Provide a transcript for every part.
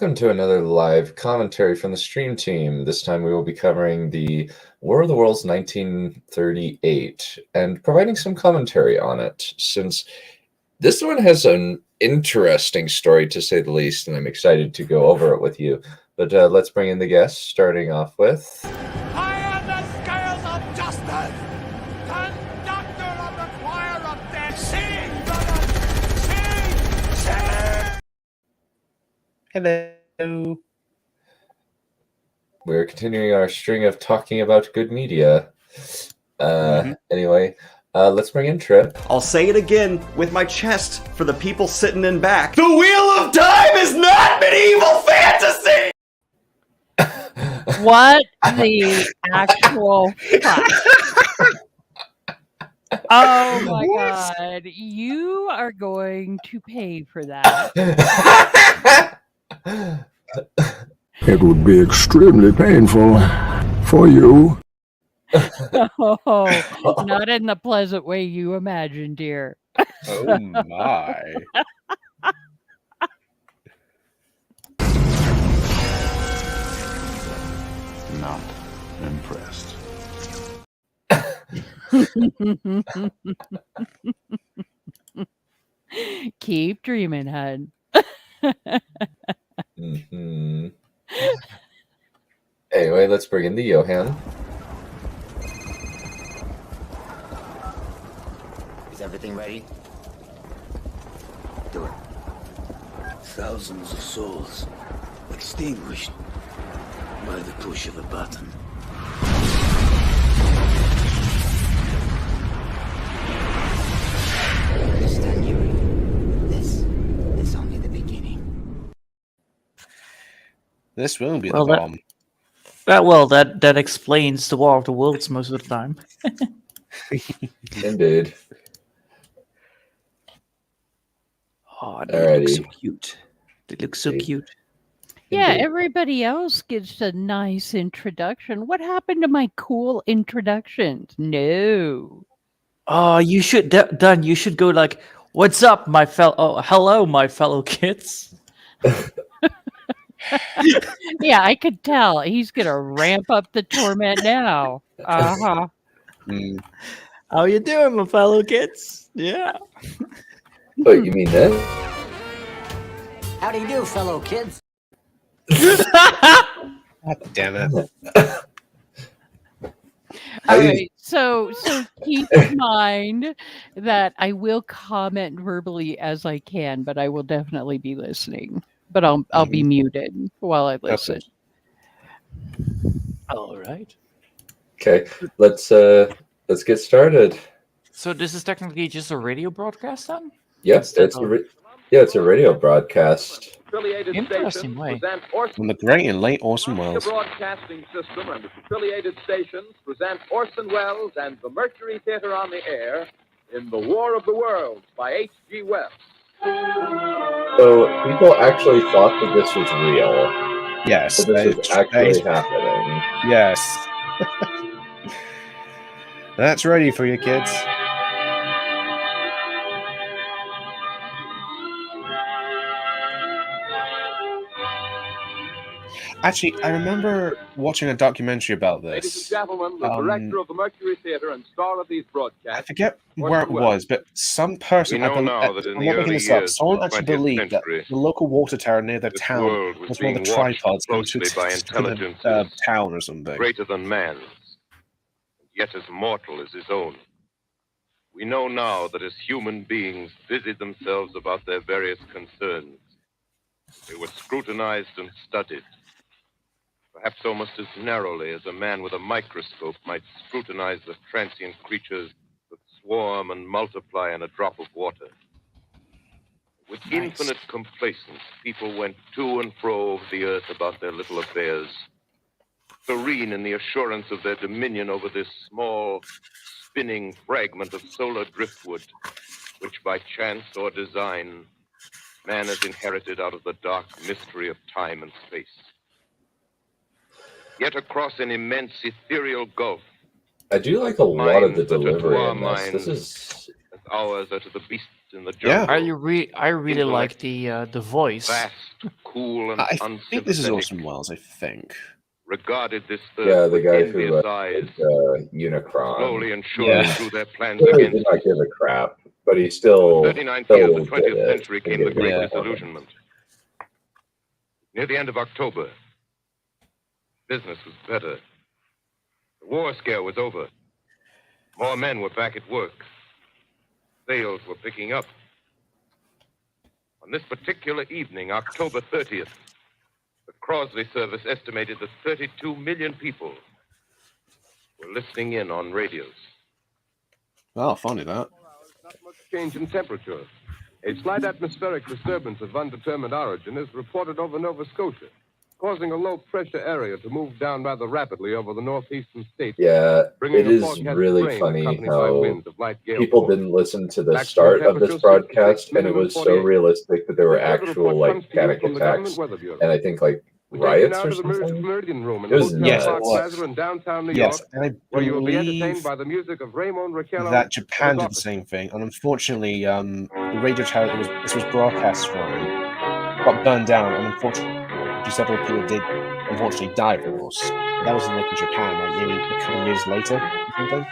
welcome to another live commentary from the Stream Team. This time we will be covering the War of the Worlds 1938 and providing some commentary on it, since this one has an interesting story to say the least, and I'm excited to go over it with you. But let's bring in the guests, starting off with... I am the scales of justice, conductor of the choir of death. Sing, brothers, sing, sing! Hello. We're continuing our string of talking about good media. Anyway, let's bring in Trip. I'll say it again with my chest for the people sitting in back. The Wheel of Time is not medieval fantasy! What the actual fuck? Oh my god. You are going to pay for that. It would be extremely painful for you. Oh, not in the pleasant way you imagine, dear. Oh my. Not impressed. Keep dreaming, hun. Anyway, let's bring in the Johan. Is everything ready? Do it. Thousands of souls extinguished by the push of a button. Understand, Yuri? This is only the beginning. This will be Well, the bomb. That explains the War of the Worlds most of the time. Indeed. Oh, they look so Alrighty. cute. They look so cute. Yeah, Indeed. everybody else gets a nice introduction. What happened to my cool introductions? No. Oh, you should, Dan, you should go like, "What's up, my fellow? Oh, hello, my fellow kids." Yeah, I could tell. He's going to ramp up the torment now. Uh-huh. How you doing, my fellow kids? Yeah. Wait, you mean that? How do you do, fellow kids? God damn it. All right, so keep in mind that I will comment verbally as I can, but I will definitely be listening. But I'll be muted while I listen. All right. Okay, let's get started. So this is technically just a radio broadcast, then? Yes, it's it's a radio broadcast. Interesting way. From the great and late Orson Welles. Broadcasting system and its affiliated stations present Orson Welles and the Mercury Theater on the Air in The War of the Worlds by H.G. Wells. So people actually thought that this was real. Yes. That this was actually happening. Yes. That's ready for you, kids. Actually, I remember watching a documentary about Ladies and this. gentlemen, the director of the Mercury Theater and star of these broadcasts. I forget where it was, but some person, I'm not making this up, someone actually believed that the local water tower near their town was one of the tripods going to the town or something. Greater than man's, yet as mortal as his own. We know now that as human beings busied themselves about their various concerns, they were scrutinized and studied, perhaps almost as narrowly as a man with a microscope might scrutinize the transient creatures that swarm and multiply in a drop of water. With infinite complacence, people went to and fro over the earth about their little affairs, serene in the assurance of their dominion over this small, spinning fragment of solar driftwood, which by chance or design, man has inherited out of the dark mystery of time and space. Yet across an immense ethereal gulf, I do like a lot of the minds that are to delivery our in this. This minds is as ours are to the beasts in the jungle. I really like the voice. Vast, cool, and I think this is unsympathetic. Orson Welles. I think. Regarded this third the with guy who envious eyes. Unicron. Slowly and surely through their plans He against did not give a crap, but he still. the 39th year of the 20th century came the Great Yeah. Disillusionment. Near the end of October, business was better. The war scare was over. More men were back at work. Sales were picking up. On this particular evening, October 30th, the Crosley service estimated that 32 million people were listening in on radios. Oh, funny that. Not much change in temperature. A slight atmospheric disturbance of undetermined origin is reported over Nova Scotia, causing a low-pressure area to move down rather rapidly over the northeastern states. Yeah, bringing it a is forecast really rain funny accompanied by how winds of light gale people force. didn't listen to the Maximum start of this temperature broadcast, 66, and it was so 48. realistic that there were The weather actual report like comes to you panic from the attacks, Government Weather Bureau. and I think like We take you riots now or to the something. Meridian Room in It was Hotel nuts. Park Plaza in downtown New Yes, York, and I where you will be believe entertained by the music of Raymond Raquello. that Japan did and the his same thing, and unfortunately, the radio tower that this was broadcast from got burned down, and unfortunately, several people did unfortunately die, of course. But that was like in Japan, like maybe a couple of years later, or something.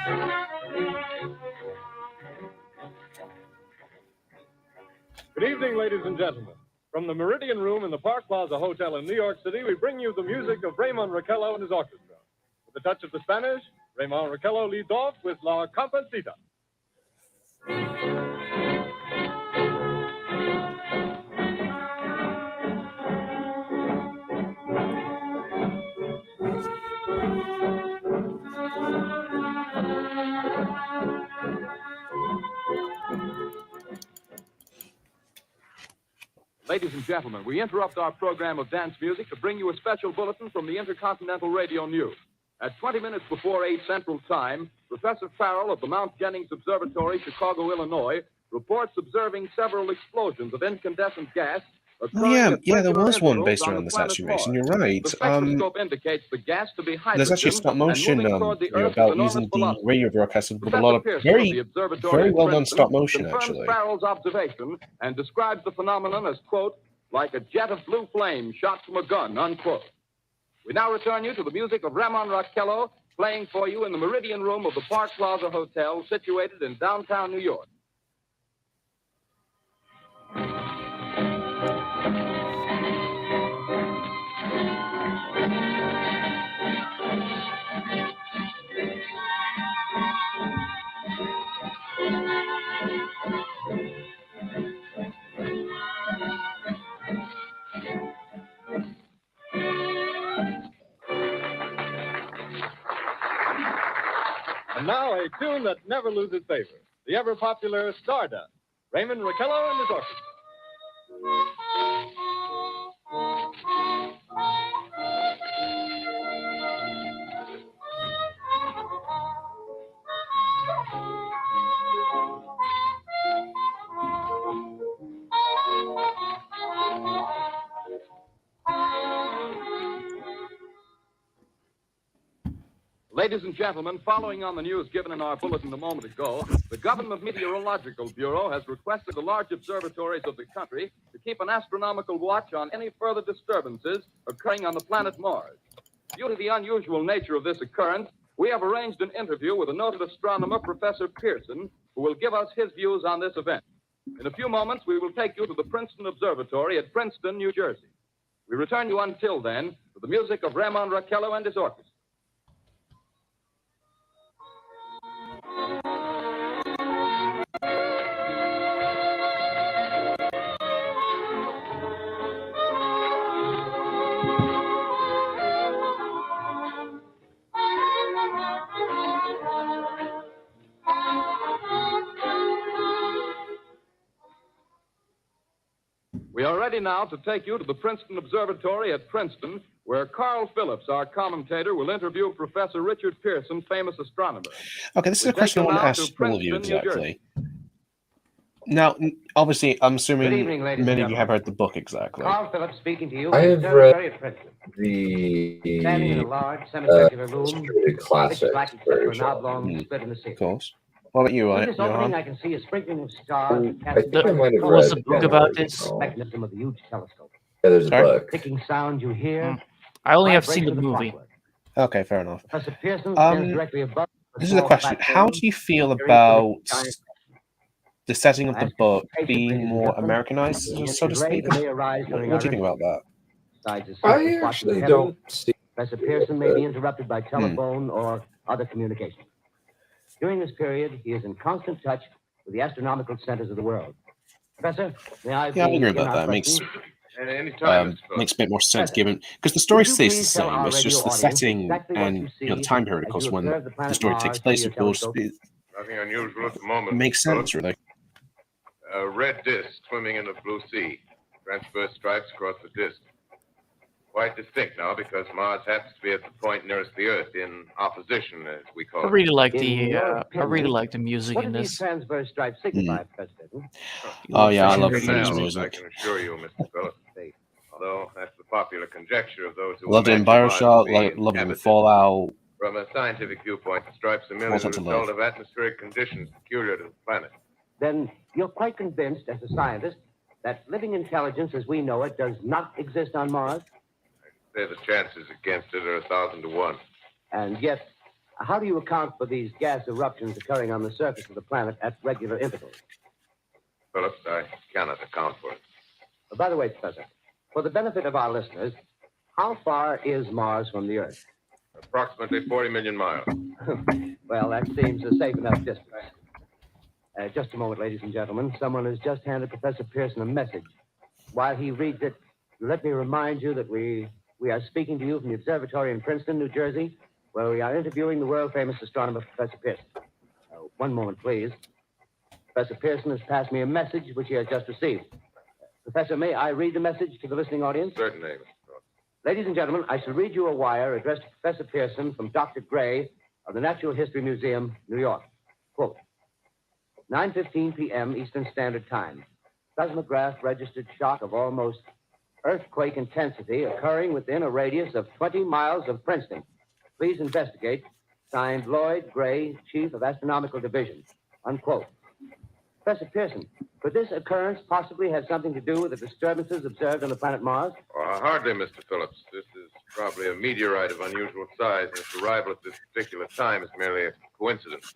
Good evening, ladies and gentlemen. From the Meridian Room in the Park Plaza Hotel in New York City, we bring you the music of Raymond Raquello and his orchestra. With a touch of the Spanish, Raymond Raquello leads off with La Comparsita. Ladies and gentlemen, we interrupt our program of dance music to bring you a special bulletin from the Intercontinental Radio News. At 20 minutes before 8 Central Time, Professor Farrell of the Mount Jennings Observatory, Chicago, Illinois, reports observing several explosions of incandescent gas. Oh, yeah, there was one based around this actually, Mason. You're right. The spectroscope indicates the gas to be hydrogen. There's actually stop motion about using the radio broadcast with a lot of very well done stop motion, actually. Farrell's observation and describes the phenomenon as, quote, like a jet of blue flame shot from a gun, unquote. We now return you to the music of Raymond Raquello, playing for you in the Meridian Room of the Park Plaza Hotel, situated in downtown New York. And now a tune that never loses favor, the ever-popular Stardust, Raymond Raquello and his orchestra. Ladies and gentlemen, following on the news given in our bulletin a moment ago, the Government Meteorological Bureau has requested the large observatories of the country to keep an astronomical watch on any further disturbances occurring on the planet Mars. Due to the unusual nature of this occurrence, we have arranged an interview with a noted astronomer, Professor Pearson, who will give us his views on this event. In a few moments, we will take you to the Princeton Observatory at Princeton, New Jersey. We return you until then to the music of Raymond Raquello and his orchestra. We are ready now to take you to the Princeton Observatory at Princeton, where Carl Phillips, our commentator, will interview Professor Richard Pearson, famous astronomer. Okay, this is a question I want to ask all of you exactly. Now, obviously, I'm assuming many of you have read the book exactly. Carl Phillips speaking to you. I have read the standing in a large semicircular room, classic version. Of course. What about you, Through this opening, Johan? I can see a sprinkling of stars. I think I might have read Was a book about the this? Mechanism of the huge telescope. Yeah, there's a Sorry? book. Clicking sound you hear. I only have seen the vibration of movie. clockwork. Okay, fair enough. Professor Pearson stands Um, directly above this is a question. How do you feel about the setting of the book being more Americanized, so to speak? What do you think about that? I actually don't see. Professor Pearson may be interrupted by telephone or other communication. During this period, he is in constant touch with the astronomical centers of the world. Professor, may I Yeah, I agree about that. It makes a bit more sense given because the story stays the same. It's just the setting and the time period, of course, when the story takes place. Of course, it Nothing unusual at the moment. makes sense, really. A red disk swimming in the blue sea. Transverse stripes across the disk. Quite distinct now because Mars happens to be at the point nearest the Earth in opposition, as we call it. I really like the music What in do these this. transverse stripes signify, Professor? Oh yeah, I love Good Finnish bells, music. I can assure you, Mr. Phillips. Although that's the popular conjecture of those who Loved it in imagine Mars Bioshock, to be loved it in inhabited. Fallout. From a scientific viewpoint, the stripes are merely What's the that to result love? of atmospheric conditions peculiar to the planet. Then you're quite convinced, as a scientist, that living intelligence as we know it does not exist on Mars? Say the chances against it are 1,000 to 1. And yet, how do you account for these gas eruptions occurring on the surface of the planet at regular intervals? Phillips, I cannot account for it. By the way, Professor, for the benefit of our listeners, how far is Mars from the Earth? Approximately 40 million miles. Well, that seems a safe enough distance. Just a moment, ladies and gentlemen. Someone has just handed Professor Pearson a message. While he reads it, let me remind you that we are speaking to you from the observatory in Princeton, New Jersey, where we are interviewing the world-famous astronomer, Professor Pearson. One moment, please. Professor Pearson has passed me a message which he has just received. Professor, may I read the message to the listening audience? Certainly. Ladies and gentlemen, I shall read you a wire addressed to Professor Pearson from Dr. Gray of the Natural History Museum, New York. Quote, 9:15 p.m. Eastern Standard Time. Seismograph registered shock of almost earthquake intensity occurring within a radius of 20 miles of Princeton. Please investigate. Signed, Lloyd Gray, Chief of Astronomical Division. Unquote. Professor Pearson, could this occurrence possibly have something to do with the disturbances observed on the planet Mars? Hardly, Mr. Phillips. This is probably a meteorite of unusual size, and its arrival at this particular time is merely a coincidence.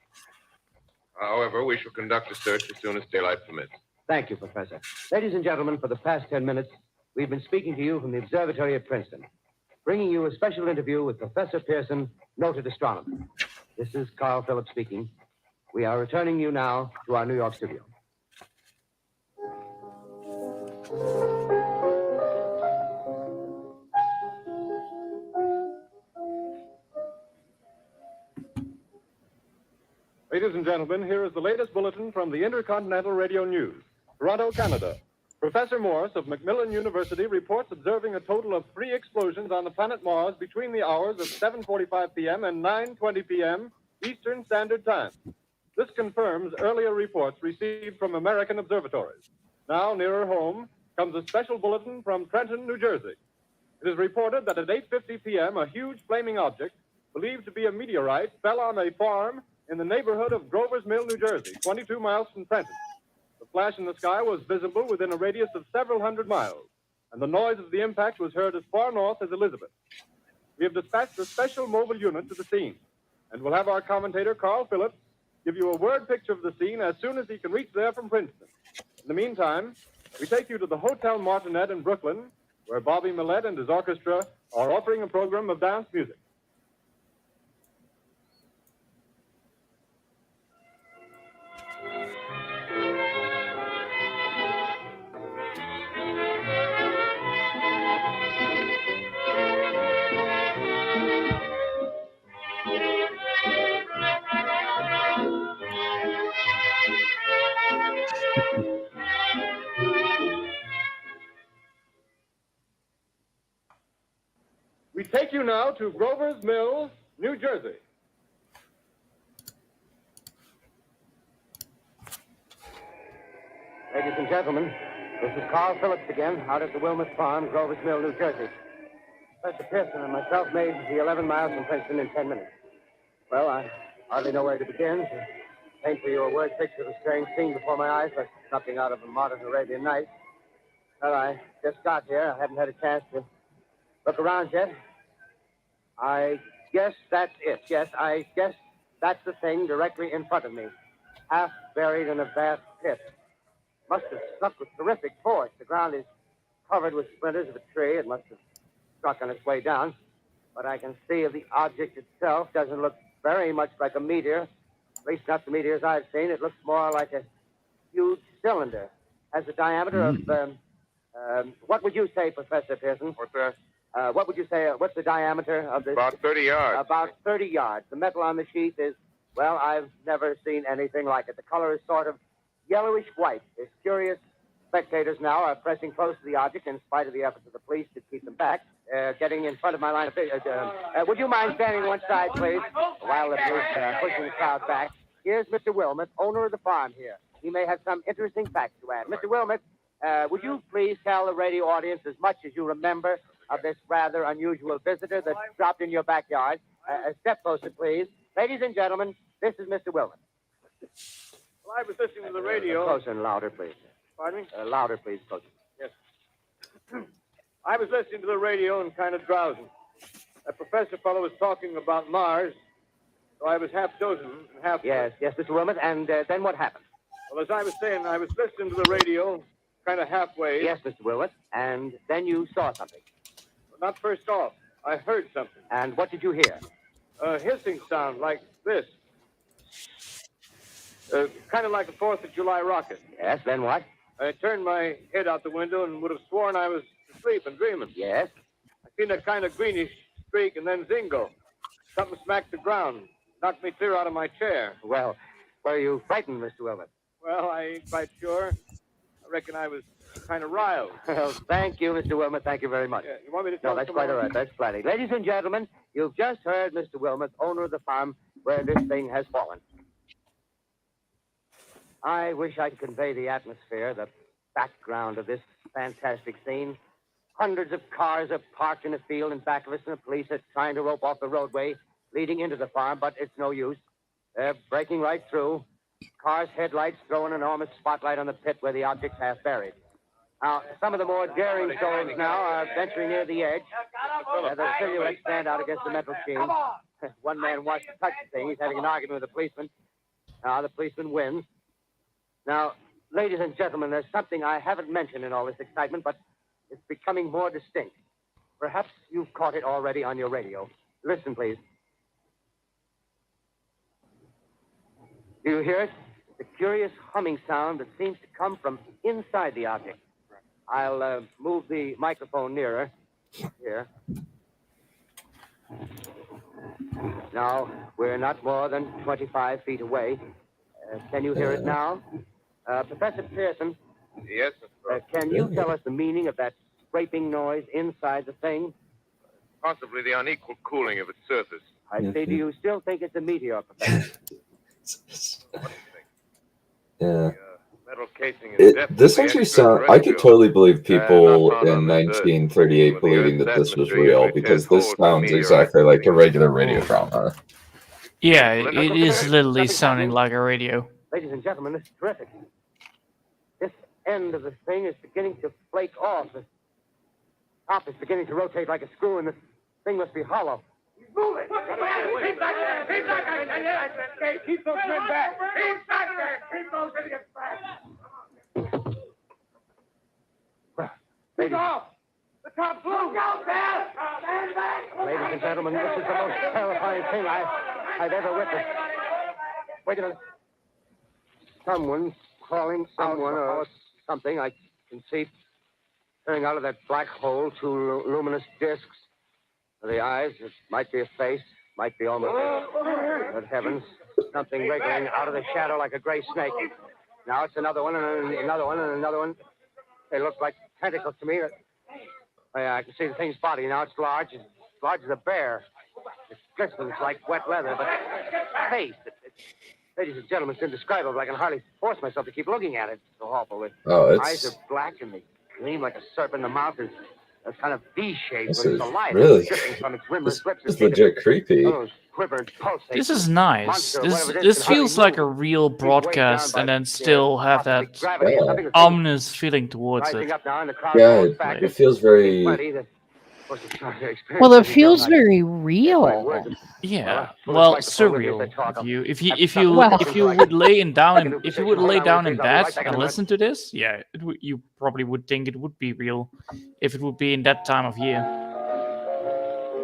However, we shall conduct a search as soon as daylight permits. Thank you, Professor. Ladies and gentlemen, for the past 10 minutes, we've been speaking to you from the observatory at Princeton, bringing you a special interview with Professor Pearson, noted astronomer. This is Carl Phillips speaking. We are returning you now to our New York studio. Ladies and gentlemen, here is the latest bulletin from the Intercontinental Radio News. Toronto, Canada. Professor Morse of Macmillan University reports observing a total of 3 explosions on the planet Mars between the hours of 7:45 p.m. and 9:20 p.m. Eastern Standard Time. This confirms earlier reports received from American observatories. Now, nearer home, comes a special bulletin from Trenton, New Jersey. It is reported that at 8:50 p.m., a huge flaming object, believed to be a meteorite, fell on a farm in the neighborhood of Grover's Mill, New Jersey, 22 miles from Trenton. The flash in the sky was visible within a radius of several hundred miles, and the noise of the impact was heard as far north as Elizabeth. We have dispatched a special mobile unit to the scene, and we'll have our commentator, Carl Phillips, give you a word picture of the scene as soon as he can reach there from Princeton. In the meantime, we take you to the Hotel Martinet in Brooklyn, where Bobby Millett and his orchestra are offering a program of dance music. We take you now to Grover's Mill, New Jersey. Ladies and gentlemen, this is Carl Phillips again, out at the Wilmot Farm, Grover's Mill, New Jersey. Professor Pearson and myself made the 11 miles from Princeton in 10 minutes. Well, I hardly know where to begin. paint for you a word picture of a strange scene before my eyes, but something out of a modern Arabian Nights. Well, I just got here. I haven't had a chance to look around yet. I guess that's it. Yes, I guess that's the thing directly in front of me. Half buried in a vast pit. Must have struck with terrific force. The ground is covered with splinters of a tree. It must have struck on its way down. But I can see the object itself doesn't look very much like a meteor. At least not the meteors I've seen. It looks more like a huge cylinder. Has a diameter of, what would you say, Professor Pearson? What's that? What would you say, what's the diameter of this? About 30 yards. About 30 yards. The metal on the sheath is, well, I've never seen anything like it. The color is sort of yellowish white. There's curious spectators now are pressing close to the object in spite of the efforts of the police to keep them back. Getting in front of my line of vision. Would you mind standing one side, please, while the police are pushing the crowd back? Here's Mr. Wilmot, owner of the farm here. He may have some interesting facts to add. Mr. Wilmot, would you please tell the radio audience as much as you remember of this rather unusual visitor that dropped in your backyard? A step closer, please. Ladies and gentlemen, this is Mr. Wilmot. Well, I was listening to the radio. Closer and louder, please. Pardon me? Louder, please, closer. Yes. I was listening to the radio and kind of drowsing. That professor fellow was talking about Mars, so I was half dozing and half... Yes, Mr. Wilmot, and then what happened? Well, as I was saying, I was listening to the radio, kind of halfway. Yes, Mr. Wilmot, and then you saw something. Well, not first off. I heard something. And what did you hear? A hissing sound like this. Kind of like a 4th of July rocket. Yes, then what? I turned my head out the window and would have sworn I was asleep and dreaming. Yes? I seen a kind of greenish streak and then zingo. Something smacked the ground, knocked me clear out of my chair. Well, were you frightened, Mr. Wilmot? Well, I ain't quite sure. I reckon I was kind of riled. Well, thank you, Mr. Wilmot. Thank you very much. Yeah, you want me to tell No, that's quite all right. That's plenty. Ladies and gentlemen, you've just heard Mr. Wilmot, owner of the farm where this thing has fallen. I wish I could convey the atmosphere, the background of this fantastic scene. Hundreds of cars are parked in a field in back of us, and the police are trying to rope off the roadway leading into the farm, but it's no use. They're breaking right through. Cars' headlights throw an enormous spotlight on the pit where the object's half buried. Now, some of the more daring souls now are venturing near the edge. The silhouettes stand out against the metal sheen. One man wants to touch the thing. He's having an argument with the policeman. Now, the policeman wins. Now, ladies and gentlemen, there's something I haven't mentioned in all this excitement, but it's becoming more distinct. Perhaps you've caught it already on your radio. Listen, please. Do you hear it? It's a curious humming sound that seems to come from inside the object. I'll move the microphone nearer. Here. Now, we're not more than 25 feet away. Can you hear it now? Professor Pearson. Yes, Mr. Can you tell us the meaning of that scraping noise inside the thing? Possibly the unequal cooling of its surface. I say, do you still think it's a meteor, Professor? Yeah. Metal casing is This actually sounds... I could totally believe people in 1938 believing that this was real, because this sounds exactly like a regular radio drama. Yeah, it is literally sounding like a radio. Ladies and gentlemen, this is terrific. This end of the thing is beginning to flake off. The top is beginning to rotate like a screw, and the thing must be hollow. Move it! Keep back there! Keep back there! Keep those men back! Keep back there! Keep those idiots back! Ladies, off! The top blew! Look out there! Stand back! ladies and gentlemen, this is the most terrifying thing I've ever witnessed. Wait a minute. Someone's crawling someone or something. I can see coming out of that black hole two luminous discs. The eyes, it might be a face, might be almost... Good heavens, something wriggling out of the shadow like a gray snake. Now it's another one, and another one, and another one. They look like tentacles to me. I can see the thing's body. Now it's large as a bear. It glistens like wet leather, but face, ladies and gentlemen, it's indescribable. I can hardly force myself to keep looking at it. It's so awful. The eyes are black, and they gleam like a serpent. The mouth is a kind of V-shape when it's alive. Really? It's dripping from its rimless lips. It's legit creepy. Those quiver and pulsate. This is nice. Monster, This whatever it is, this can feels hardly like a move. real He's weighed broadcast, down and by, then still have possibly that gravity, something that's ominous feeling towards rising it. up now, and the crowd Yeah, falls back. it feels very. Plenty that- of course, it's not their experience, Well, it but you feels don't like- very real. Yeah, Well, well, it's like the phone, surreal. if they talk, Well- If you would lay in down I can and do if you would position, lay hold on, down please, in I'll be bed right back in and a minute. listen to this, yeah, you probably would think it would be real if it would be in that time of year.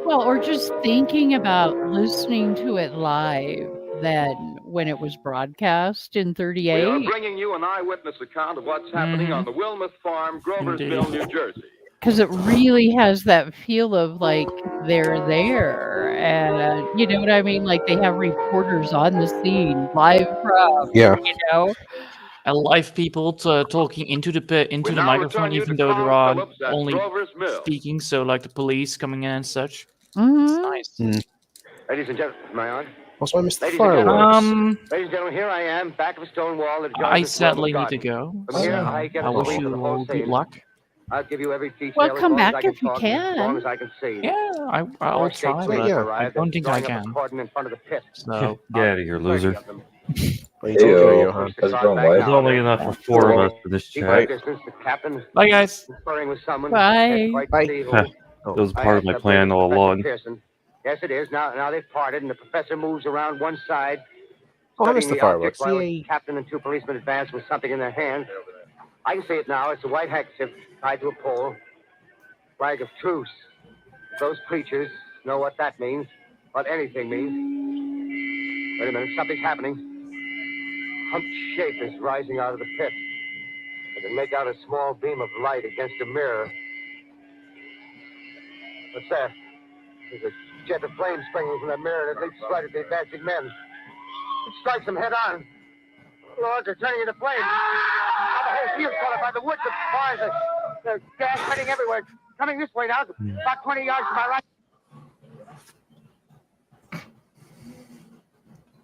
Well, or just thinking about listening to it live then when it was broadcast in We are 38. bringing you an eyewitness account of what's happening on the Wilmuth Farm, Groversville, New Jersey. Because it really has that feel of like they're there. And you know what I mean? Like they have reporters on the scene live from, Yeah. you know? Live people talking into the now microphone, return you even to though Carl there are Phillips at only Grover's Mill. speaking, so like the police coming in and such. Mhm. Nice. Ladies and gentlemen, am I on? Also, I missed the Ladies and gentlemen, fireworks. ladies and gentlemen, here I am, back of a stone wall that I adjoins this sadly Wilmuth need to garden. go. From here, So I get I a wish sweep you of the whole all good scene. luck. I'll give you every detail Well, as come long as back I can if you talk, and as long can. as I can see. Yeah, I'll Four try, state but police yeah, I arrived don't and think I drawing up a can. cordon in front of the pit. So Get out of here, loser. What are you talking about, Heyo, Johan? how's it going, wife? There's only enough for four of us for this Keep chat. my distance, the captain bye, guys. conferring with someone. Bye. Can't quite Bye. see who. That was I part of asked my up plan with all Professor along. Pearson. Yes, it is. Now they've parted, and the professor moves around one side, Oh, I missed studying the the object fireworks. while Yay. the captain and two policemen advance with something in their hands. I can see it now. It's a white handkerchief tied to a pole. Flag of truce. Those preachers know what that means, what anything means. Wait a minute, something's happening. Humped shape is rising out of the pit. I can make out a small beam of light against a mirror. What's that? There's a jet of flame springing from that mirror that leaps right at the advancing men. It strikes them head on. Lords are turning into flames. Now the whole field's caught up by the woods of fires. There's gas spreading everywhere. Coming this way now, about 20 yards to my right.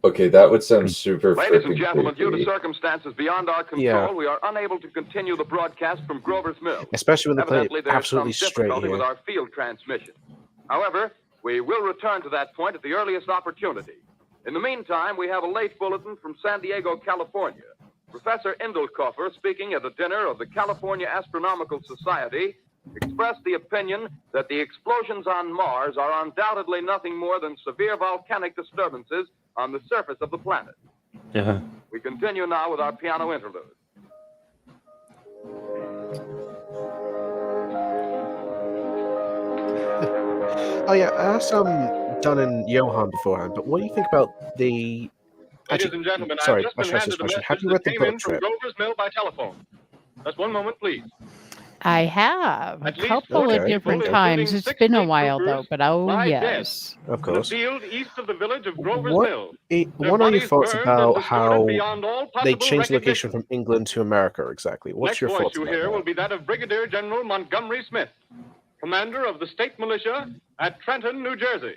Okay, that would sound super Ladies and freaking gentlemen, due to creepy. circumstances beyond our control, Yeah. we are unable to continue the broadcast from Grover's Mill. Especially when they play Evidently, it there's absolutely some straight difficulty with here. our field transmission. However, we will return to that point at the earliest opportunity. In the meantime, we have a late bulletin from San Diego, California. Professor Indelkoffer, speaking at a dinner of the California Astronomical Society, expressed the opinion that the explosions on Mars are undoubtedly nothing more than severe volcanic disturbances on the surface of the planet. Yeah. We continue now with our piano interlude. Oh yeah, I asked Dunn and Johan beforehand, but what do you think about the? Ladies and gentlemen, sorry, I've just I been should ask handed this a question. message Have you that read the came book in from trip? Grover's Mill by telephone. Just one moment, please. I have a At least couple of 40 different people, times. including It's 6 been a state while though, troopers, but oh lie yes. Of in course. the field east of the village of Grover's What Mill. what are your bodies thoughts burned about and how distorted beyond all they possible changed the location recognition. from England to America exactly? What's Next your voice thoughts you about hear will that? be that of Brigadier General Montgomery Smith, commander of the state militia at Trenton, New Jersey.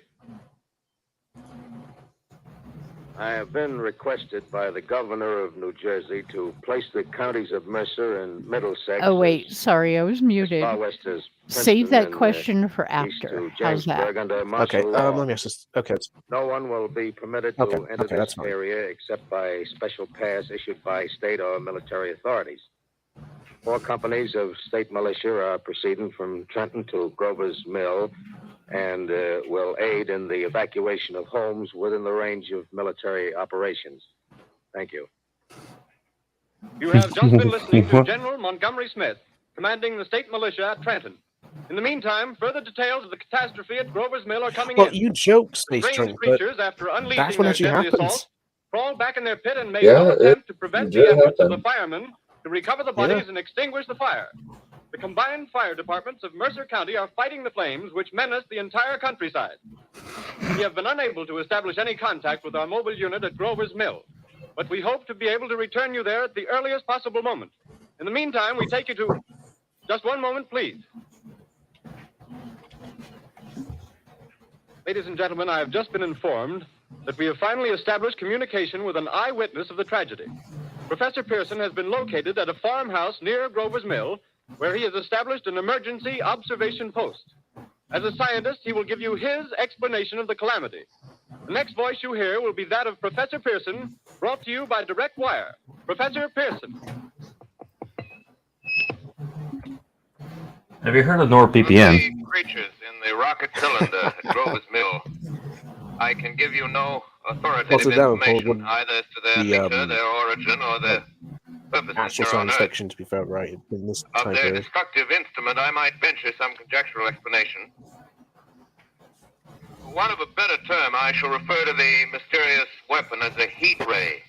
I have been requested by the governor of New Jersey to place the counties of Mercer and Middlesex Oh wait, sorry, I was muted. far west as Save Princeton that and, question for east after. to How's that? Jamesburg under Okay, martial law. let me ask this. Okay, No one will be permitted to Okay, enter okay, that's this fine. area except by special pass issued by state or military authorities. 4 companies of state militia are proceeding from Trenton to Grover's Mill and will aid in the evacuation of homes within the range of military operations. Thank you. You have just been listening to General Montgomery Smith, commanding the state militia at Trenton. In the meantime, further details of the catastrophe at Grover's Mill are coming Well, in. you joke, Space Strange Drink, but creatures, after unleashing that's when their actually deadly happens. assault, crawled back in their pit and made Yeah, no attempt to it prevent did the efforts of happen. the firemen to recover the bodies and extinguish the fire. The combined fire departments of Mercer County are fighting the flames which menace the entire countryside. We have been unable to establish any contact with our mobile unit at Grover's Mill, but we hope to be able to return you there at the earliest possible moment. In the meantime, we take you to... Just one moment, please. Ladies and gentlemen, I have just been informed that we have finally established communication with an eyewitness of the tragedy. Professor Pearson has been located at a farmhouse near Grover's Mill, where he has established an emergency observation post. As a scientist, he will give you his explanation of the calamity. The next voice you hear will be that of Professor Pearson, brought to you by Direct Wire. Professor Pearson. Have you heard of NordVPN? The creatures in the rocket cylinder at Grover's Mill. I can give you no authoritative information either as to their nature, their origin, or their purpose Actual here on science Earth. fiction, to be fair, right? In this Of time their period. destructive instrument, I might venture some conjectural explanation. For want of a better term, I shall refer to the mysterious weapon as a heat ray.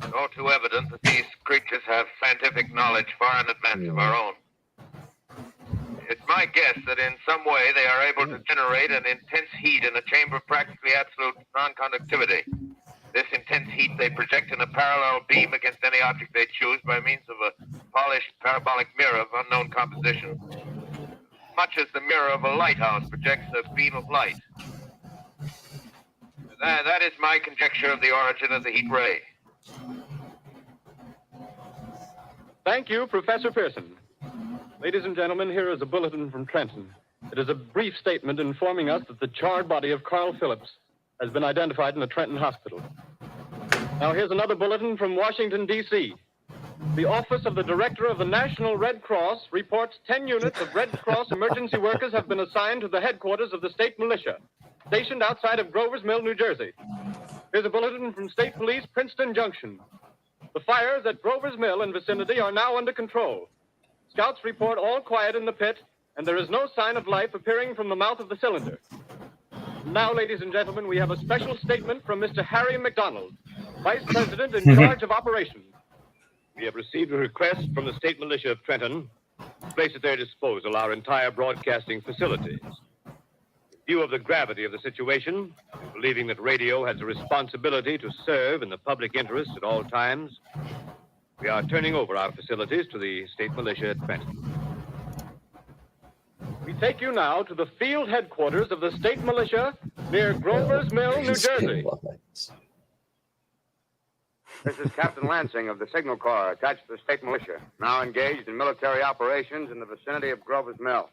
It's all too evident that these creatures have scientific knowledge far in advance of our own. It's my guess that in some way they are able to generate an intense heat in a chamber of practically absolute non-conductivity. This intense heat they project in a parallel beam against any object they choose by means of a polished parabolic mirror of unknown composition, much as the mirror of a lighthouse projects a beam of light. That is my conjecture of the origin of the heat ray. Thank you, Professor Pearson. Ladies and gentlemen, here is a bulletin from Trenton. It is a brief statement informing us that the charred body of Carl Phillips has been identified in the Trenton Hospital. Now here's another bulletin from Washington, D.C. The Office of the Director of the National Red Cross reports 10 units of Red Cross emergency workers have been assigned to the headquarters of the state militia, stationed outside of Grover's Mill, New Jersey. Here's a bulletin from State Police, Princeton Junction. The fires at Grover's Mill and vicinity are now under control. Scouts report all quiet in the pit, and there is no sign of life appearing from the mouth of the cylinder. Now, ladies and gentlemen, we have a special statement from Mr. Harry McDonald, Vice President in charge of operations. We have received a request from the state militia of Trenton to place at their disposal our entire broadcasting facilities. In view of the gravity of the situation, and believing that radio has a responsibility to serve in the public interest at all times, we are turning over our facilities to the state militia at Trenton. We take you now to the field headquarters of the state militia near Grover's Mill, New Jersey. This is Captain Lansing of the Signal Corps, attached to the state militia, now engaged in military operations in the vicinity of Grover's Mill.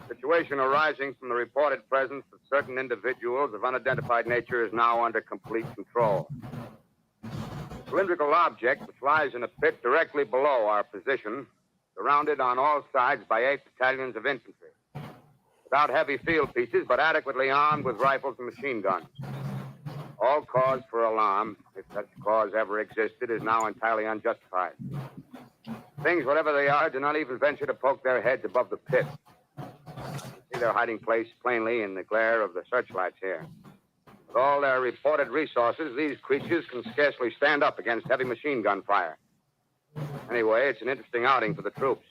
Situation arising from the reported presence of certain individuals of unidentified nature is now under complete control. A cylindrical object which lies in a pit directly below our position, surrounded on all sides by 8 battalions of infantry, without heavy field pieces, but adequately armed with rifles and machine guns. All cause for alarm, if such cause ever existed, is now entirely unjustified. Things, whatever they are, do not even venture to poke their heads above the pit. You see their hiding place plainly in the glare of the searchlights here. With all their reported resources, these creatures can scarcely stand up against heavy machine gun fire. Anyway, it's an interesting outing for the troops.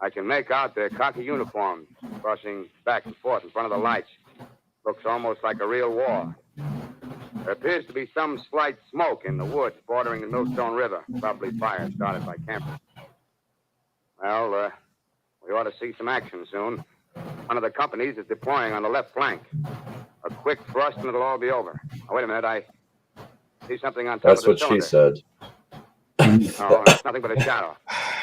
I can make out their khaki uniforms crossing back and forth in front of the lights. Looks almost like a real war. There appears to be some slight smoke in the woods bordering the Millstone River, probably fire started by campers. Well, we ought to see some action soon. One of the companies is deploying on the left flank. A quick thrust and it'll all be over. Now, wait a minute, I see something on top That's of the what cylinder. she said. No, it's nothing but a shadow.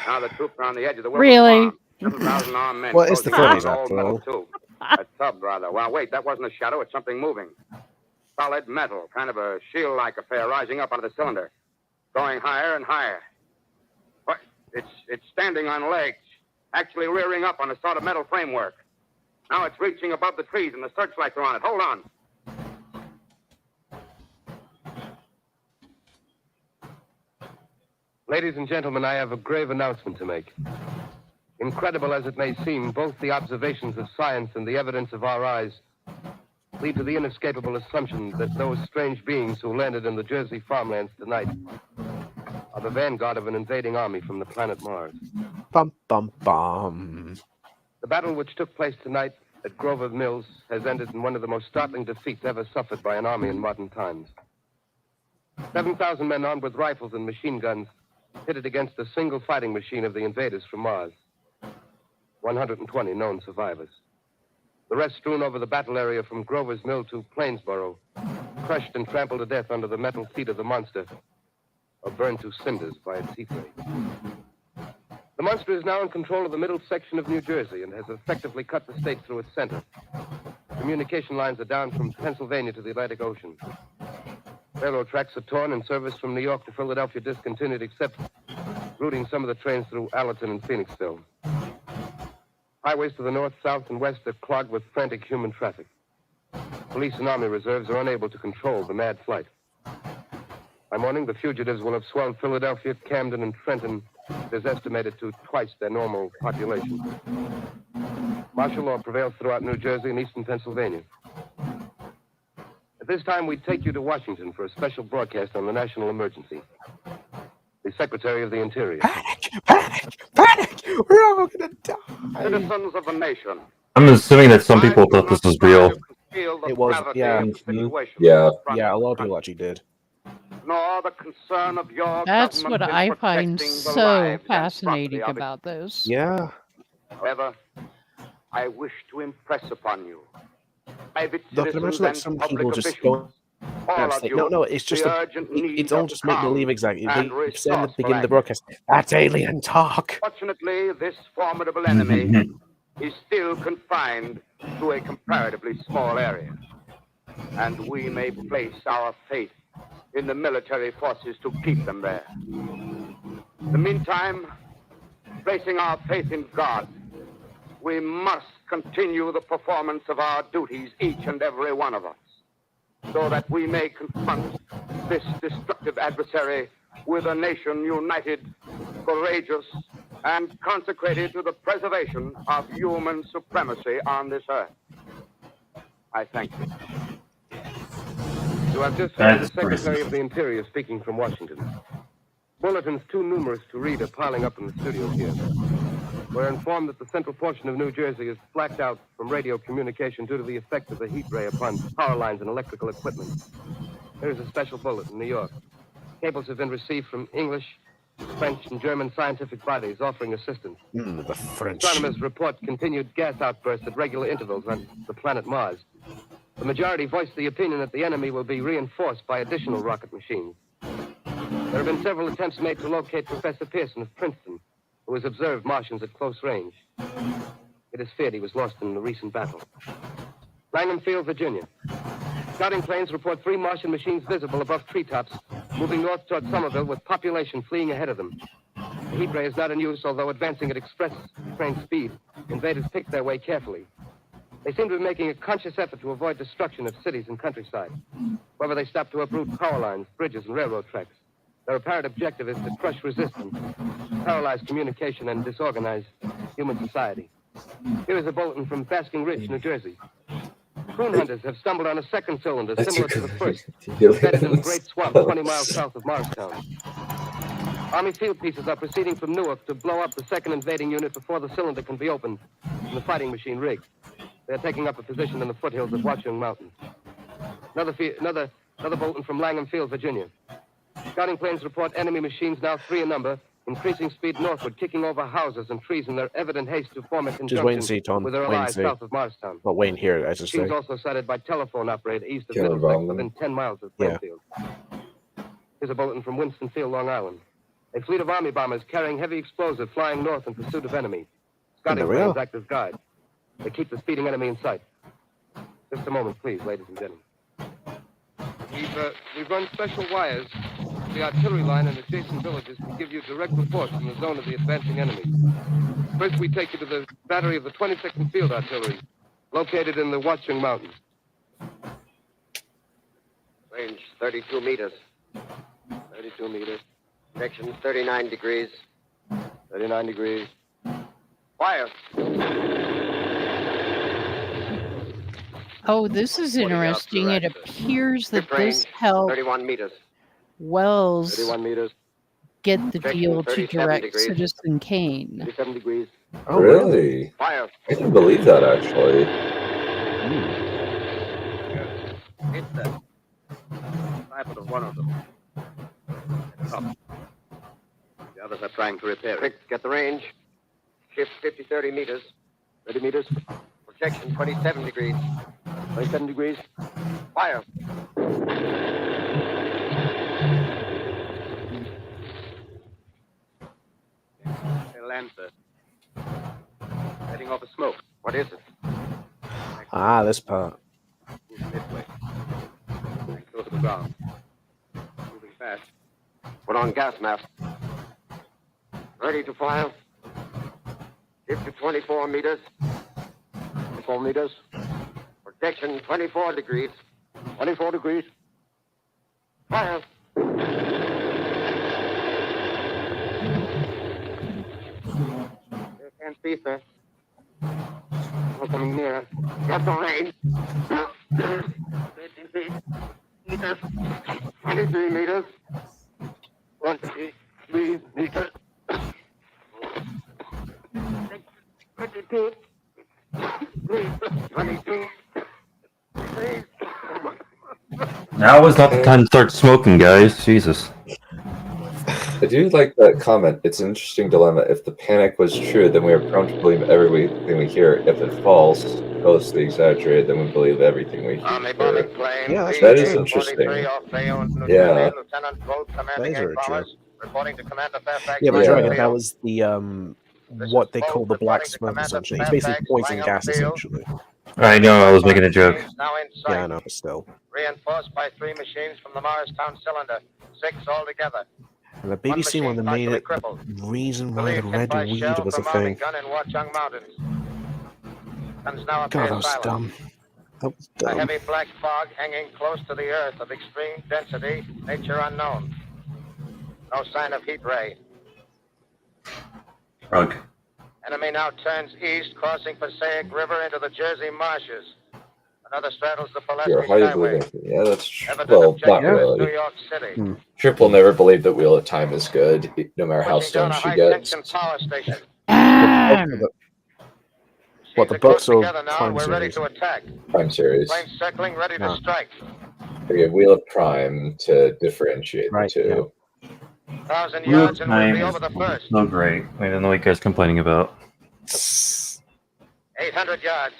Now the troops are on the edge of the Really? 7,000 armed men. Well, it's the closing in 40s on the old after metal all. tube. A tub, rather. Well, wait, that wasn't a shadow. It's something moving. Solid metal, kind of a shield-like affair rising up out of the cylinder, going higher and higher. What? It's standing on legs, actually rearing up on a sort of metal framework. Now it's reaching above the trees and the searchlights are on it. Hold on. Ladies and gentlemen, I have a grave announcement to make. Incredible as it may seem, both the observations of science and the evidence of our eyes lead to the inescapable assumption that those strange beings who landed in the Jersey farmlands tonight are the vanguard of an invading army from the planet Mars. Bum, bum, bum. The battle which took place tonight at Grover Mills has ended in one of the most startling defeats ever suffered by an army in modern times. 7,000 men armed with rifles and machine guns pitted against a single fighting machine of the invaders from Mars. 120 known survivors. The rest strewn over the battle area from Grover's Mill to Plainsboro, crushed and trampled to death under the metal feet of the monster, or burned to cinders by its heat ray. The monster is now in control of the middle section of New Jersey and has effectively cut the state through its center. To communication lines are down from Pennsylvania to the Atlantic Ocean. Railroad tracks are torn and service from New York to Philadelphia discontinued, except routing some of the trains through Allerton and Phoenixville. Highways to the north, south, and west are clogged with frantic human traffic. Police and army reserves are unable to control the mad flight. By morning, the fugitives will have swelled Philadelphia, Camden, and Trenton. It is estimated to twice their normal population. Martial law prevails throughout New Jersey and eastern Pennsylvania. At this time, we take you to Washington for a special broadcast on the national emergency. The Secretary of the Interior. Panic! We're all gonna die. Citizens of the nation. I'm assuming that some people thought this was real. It was, yeah. Yeah. Yeah, a lot of people actually did. Nor the concern of your That's what government in I find protecting the so lives and fascinating property of about this. Yeah. However, I wish to impress upon you, private Look, I citizens imagine like and some public people just officials, go. all of you, No, it's just the urgent need it's all of just make calm believe exactly. and They said at the beginning of the resourceful broadcast, that's alien talk. Fortunately, this formidable enemy is still confined to a comparatively small area, and we may place our faith in the military forces to keep them there. In the meantime, placing our faith in God, we must continue the performance of our duties, each and every one of us, so that we may confront this destructive adversary with a nation united, courageous, and consecrated to the preservation of human supremacy on this earth. I thank you. You have just heard the Secretary of the Interior speaking from Washington. Bulletins too numerous to read are piling up in the studio here. We're informed that the central portion of New Jersey is blacked out from radio communication due to the effect of the heat ray upon power lines and electrical equipment. There is a special bulletin in New York. Cables have been received from English, French, and German scientific bodies offering assistance. The French. Astronomers report continued gas outbursts at regular intervals on the planet Mars. The majority voiced the opinion that the enemy will be reinforced by additional rocket machines. There have been several attempts made to locate Professor Pearson of Princeton, who has observed Martians at close range. It is feared he was lost in the recent battle. Langham Field, Virginia. Scouting planes report 3 Martian machines visible above treetops, moving north toward Somerville with population fleeing ahead of them. The heat ray is not in use, although advancing at express train speed. Invaders pick their way carefully. They seem to be making a conscious effort to avoid destruction of cities and countryside. However, they stop to uproot power lines, bridges, and railroad tracks. Their apparent objective is to crush resistance, paralyze communication, and disorganize human society. Here is a bulletin from Basking Ridge, New Jersey. Coon hunters have stumbled on a second cylinder similar to the first, embedded in the Great Swamp 20 miles south of Morristown. Army field pieces are proceeding from Newark to blow up the second invading unit before the cylinder can be opened and the fighting machine rigged. They're taking up a position in the foothills of Watchung Mountain. Another bulletin from Langham Field, Virginia. Scouting planes report enemy machines, now 3 in number, increasing speed northward, kicking over houses and trees in their evident haste to form a Just wait and see, conjunction Tom. with their Wait and allies see. south of Morristown. Well, wait and hear, I should say. Machines also sighted by telephone operator east of Can't Middlesex, involve them. within 10 miles of Yeah. Plainfield. Here's a bulletin from Winston-Field, Long Island. A fleet of army bombers carrying heavy explosive flying north in pursuit of enemy. Scouting there we planes are. act as guide. They keep the speeding enemy in sight. Just a moment, please, ladies and gentlemen. We've run special wires to the artillery line and adjacent villages to give you direct reports from the zone of the advancing enemy. First, we take you to the battery of the 22nd Field Artillery, located in the Watchung Mountains. Range 32 meters. 32 meters, Direction 39 degrees. 39 degrees. Fire. Oh, this is 40 yards interesting. to It right. appears that Ship this range helped 31 meters. Wells 31 meters, get the Direction deal to 37 direct degrees. Citizen Kane. 37 degrees. Oh, Really? Fire. I can believe that, actually. Hit that. Sniper of one of them. Up. The others are trying to repair it. Quick, get the range. Shift 50-30 meters. 30 meters, Projection 27 degrees. 27 degrees. Fire. It'll answer. Letting off a smoke. What is it? Ah, this part. the ground. Moving fast. Put on gas mask. Ready to fire. Shift to 24 meters. 24 meters. Projection 24 degrees. 24 degrees. Fire. You can't see, sir. We're coming nearer. Get the range. 15 feet. Meters. 23 meters. 23 meters. 22. 22. Now is not the time to start smoking, guys. Jesus. I do like that comment. It's an interesting dilemma. If the panic was true, then we are prone to believe everything we hear. If it false, ghostly exaggerated, then we believe everything we hear. Yeah, that is interesting. Yeah. That is very true. Reporting to Commander Fairfax. Yeah, but Yeah. Dragon, that was the what they call the black smoke, essentially. It's basically poison gas, essentially. I know, I was making a joke. Yeah, I know, but still. Reinforced by 3 machines from the Morristown cylinder. 6 altogether. And the BBC one that made it the reason why the red weed was a thing. Gun in Watchung Mountains. Guns now God, that was silent. dumb. That was A dumb. heavy black fog hanging close to the earth of extreme density, nature unknown. No sign of heat ray. Rug. Enemy now turns east, crossing Passaic River into the Jersey marshes. Another straddles the You're Pulaski highly Skyway. believing. Yeah, that's true. Evident Well, objective not is really. New York City. Trip will never believe that Wheel of Time is good, no matter how Pushing down stoned a she gets. high-tension power station. What, the books or Together now, Prime and we're ready series? to attack. Prime series. Planes circling, ready to No. strike. We have Wheel of Prime to differentiate the two. 1,000 Wheel yards of and we'll Time be is over the first. so great. I don't know what you guys complaining about. 800 yards.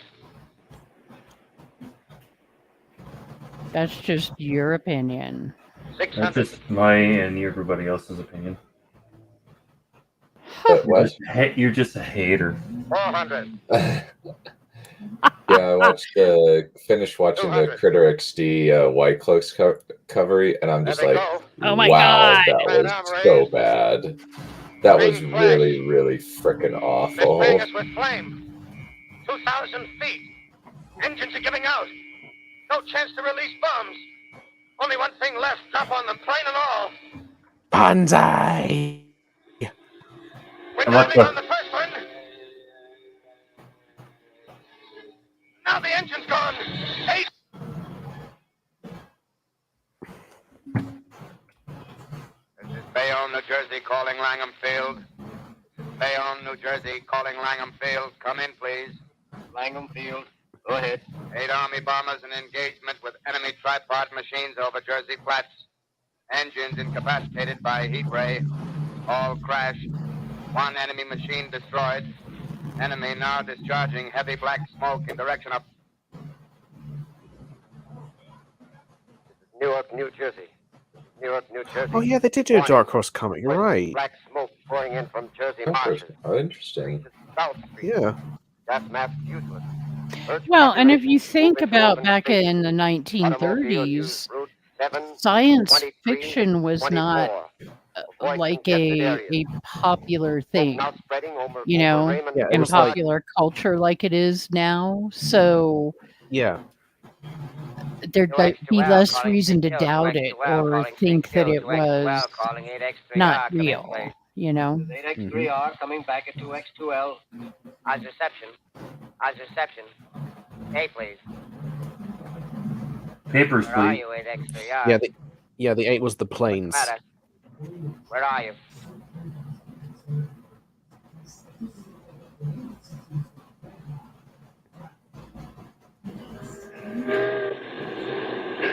That's just your opinion. That's 600. just my and everybody else's opinion. What? You're just a hater. 400. Yeah, I watched finished watching the Critter XD White Cloaks covery, and I'm just like, Oh my wow, God. that was so bad. That was really, really freaking awful. Bang us with flame. 2,000 feet. Engines are giving out. No chance to release bombs. Only one thing left. Drop on them, plane and all. Banzai! We're And what diving the- on the first one. Now the engine's gone. 8. This is Bayonne, New Jersey, calling Langham Field. Bayonne, New Jersey, calling Langham Field. Come in, please. Langham Field. Go ahead. 8 Army bombers in engagement with enemy tripod machines over Jersey Flats. Engines incapacitated by heat ray. All crashed. 1 enemy machine destroyed. Enemy now discharging heavy black smoke in direction of Newark, New Jersey. Newark, New Jersey. Oh yeah, they did do a Dark Horse comic, you're right. Black smoke pouring in from Jersey marshes. Oh, interesting. South Street. Yeah. Gas mask useless. Well, and if you think about back in the 1930s, science fiction was not like a popular thing, you know, Yeah, it in was like- popular culture like it is now. So Yeah. there'd be less reason to doubt it or think that it was not real, you know? 8X3R coming back at 2X2L. Eyes reception. Eyes reception. Hey, please. Papers, Where are please. you, 8X3R? Yeah, the 8 was the planes. Matter. Where are you?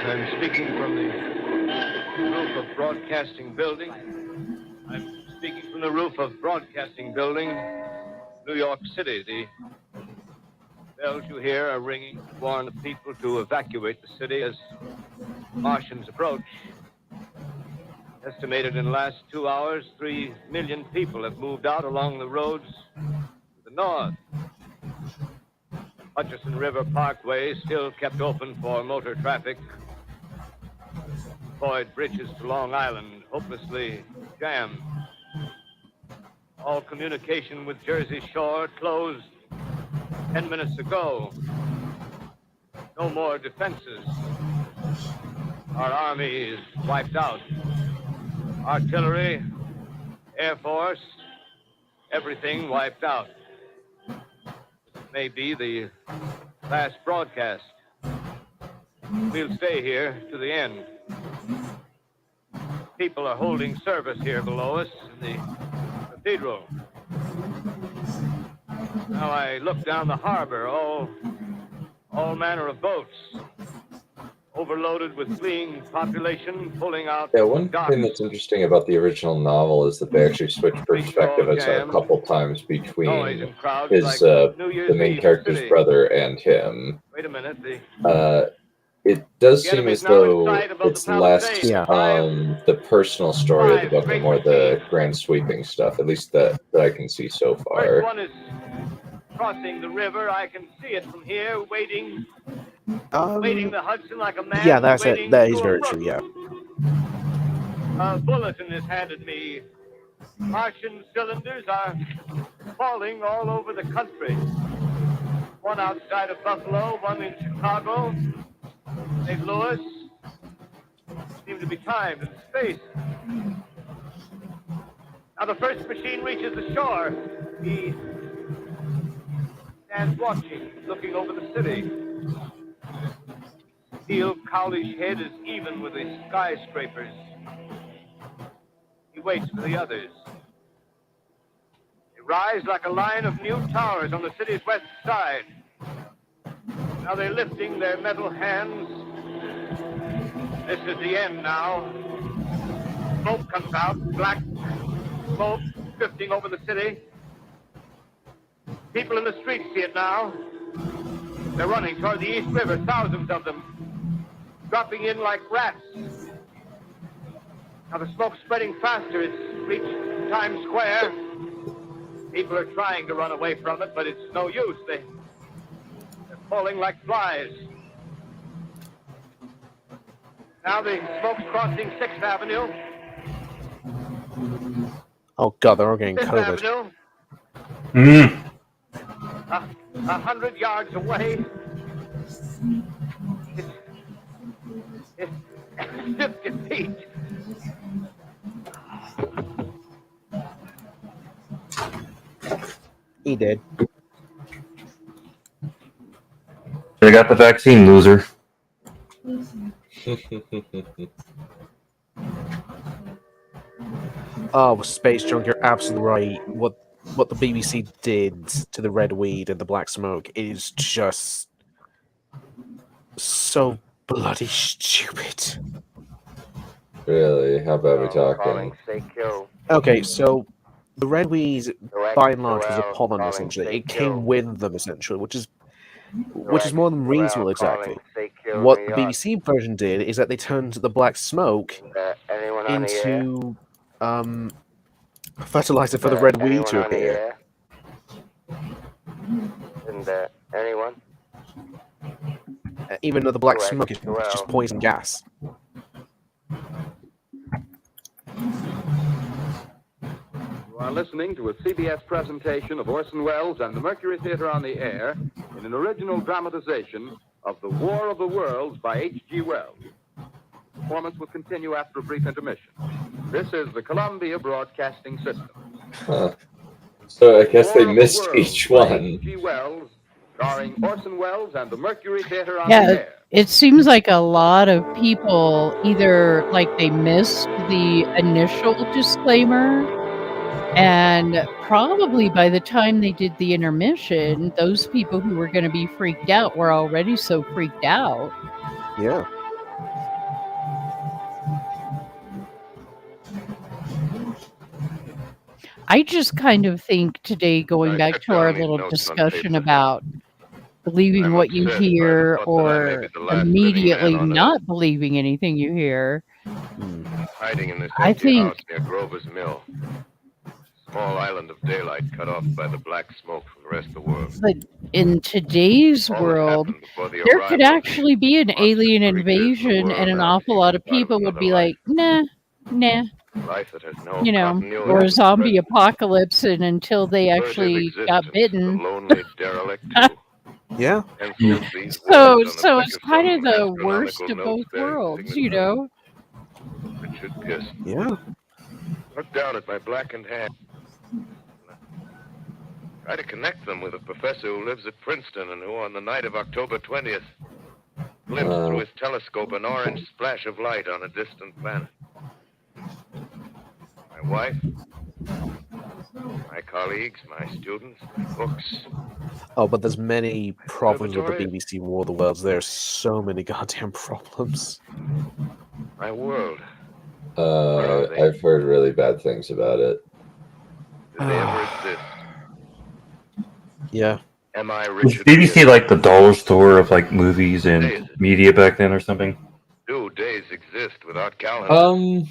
I'm speaking from the roof of Broadcasting Building. I'm speaking from the roof of Broadcasting Building, New York City. The bells you hear are ringing to warn the people to evacuate the city as Martians approach. Estimated in the last 2 hours, 3 million people have moved out along the roads to the north. Hutchison River Parkway still kept open for motor traffic. Boyd bridges to Long Island hopelessly jammed. All communication with Jersey Shore closed 10 minutes ago. No more defenses. Our army is wiped out. Artillery, Air Force, everything wiped out. May be the last broadcast. We'll stay here to the end. People are holding service here below us in the cathedral. Now I look down the harbor, all manner of boats, overloaded with fleeing population, pulling out. Yeah, one thing that's interesting about the original novel is that they actually switched perspective a couple times between his the main character's brother and him. Wait a minute, it does seem as though it's less the personal story of the book and more the grand sweeping stuff, at least that I can see so far. First one is crossing the river. I can see it from here, wading the Hudson like a man. Yeah, that's it. That is very true, yeah. A bulletin is handed me. Martian cylinders are falling all over the country. One outside of Buffalo, one in Chicago, St. Louis. Seem to be timed in space. Now the first machine reaches the shore. He stands watching, looking over the city. Steel Cowlish head is even with the skyscrapers. He waits for the others. They rise like a line of new towers on the city's west side. Now they're lifting their metal hands. This is the end now. Smoke comes out, black smoke drifting over the city. People in the streets see it now. They're running toward the East River, thousands of them, dropping in like rats. Now the smoke's spreading faster. It's reached Times Square. People are trying to run away from it, but it's no use. They're falling like flies. Now the smoke's crossing 6th Avenue. Oh god, they're all getting 5th COVID. Avenue. 100 yards away. It's 50 feet. He did. They got the vaccine, loser. Oh, Space Junk, you're absolutely right. What the BBC did to the red weed and the black smoke is just so bloody stupid. Really? How about we talking? Okay, so the red weed, by and large, was a pollen essentially. It came with them essentially, which is more than reasonable exactly. What the BBC version did is that they turned the black smoke into fertilizer for the red weed to appear. Anyone? Even though the black smoke is just poison gas. You are listening to a CBS presentation of Orson Welles and the Mercury Theater on the Air in an original dramatization of The War of the Worlds by H.G. Wells. Performance will continue after a brief intermission. This is the Columbia Broadcasting System. So I guess they missed each one. H.G. Wells, starring Orson Welles and the Mercury Theater on the Yeah, Air. it seems like a lot of people either like they missed the initial disclaimer, and probably by the time they did the intermission, those people who were going to be freaked out were already so freaked out. Yeah. I just kind of think today, going back to our little discussion about believing what you hear or immediately not believing anything you hear, Hiding in this I empty think house near Grover's Mill. small island of daylight cut off by the black smoke from the rest of the world. But in today's world, there could actually be an alien invasion, and an awful lot of people would be like, nah. Life that has no You know, continuity or with the zombie apocalypse, and until they actually got bitten. lonely derelict Yeah. So it's kind of the worst of both worlds, you know? Richard Pearson. Yeah. Look down at my blackened hand. Try to connect them with a professor who lives at Princeton and who, on the night of October 20th, glimpsed through his telescope an orange splash of light on a distant planet. My wife, my colleagues, my students, my books. Oh, but there's many problems with the BBC War of the Worlds. There's so many goddamn problems. My world. I've heard really bad things about it. Did they ever exist? Yeah. Am I Was Richard BBC Pearson? like the dollar store of like movies and media back then or something? Do days exist without calendars?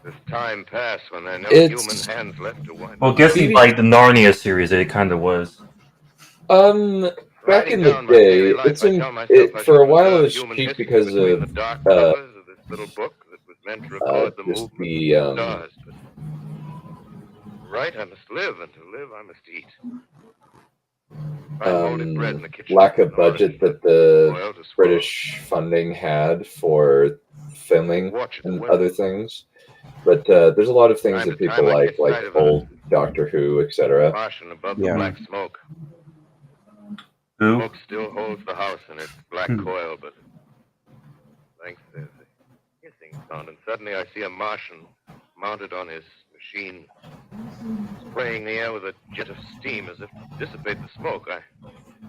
Does time pass when there are no human hands left to wind? Well, guessing like the Narnia series, it kind of was. Back in the day, for a while it was cheap because of little book that was meant to record the just movement the of the stars. But right, I must live, and to live I must eat. lack of budget that the British funding had for filming and other things. But there's a lot of things that people like old Doctor Who, etc. Martian above the black smoke. Who? Smoke still holds the house in its black coil, but length there's a hissing sound, and suddenly I see a Martian mounted on his machine, spraying the air with a jet of steam as if to dissipate the smoke. I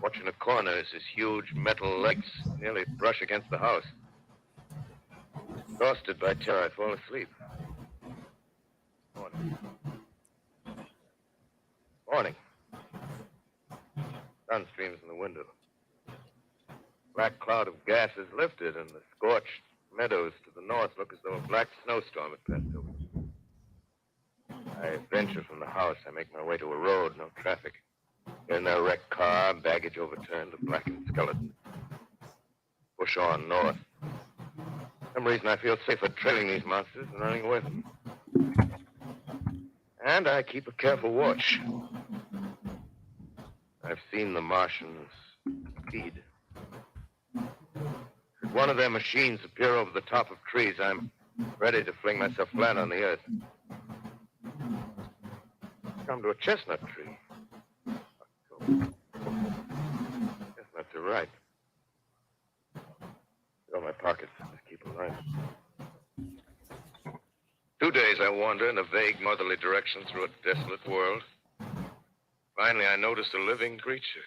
watch in a corner as his huge metal legs nearly brush against the house. Exhausted by terror, I fall asleep. Morning. Sun streams in the window. Black cloud of gas is lifted, and the scorched meadows to the north look as though a black snowstorm had passed over. I venture from the house. I make my way to a road, no traffic. In a wrecked car, baggage overturned, a blackened skeleton. Push on north. For some reason I feel safer trailing these monsters than running away from them. And I keep a careful watch. I've seen the Martians feed. Should one of their machines appear over the top of trees, I'm ready to fling myself flat on the earth. Come to a chestnut tree. Chestnuts are ripe. Fill my pockets. Just keep alive. 2 days I wander in a vague northerly direction through a desolate world. Finally, I notice a living creature.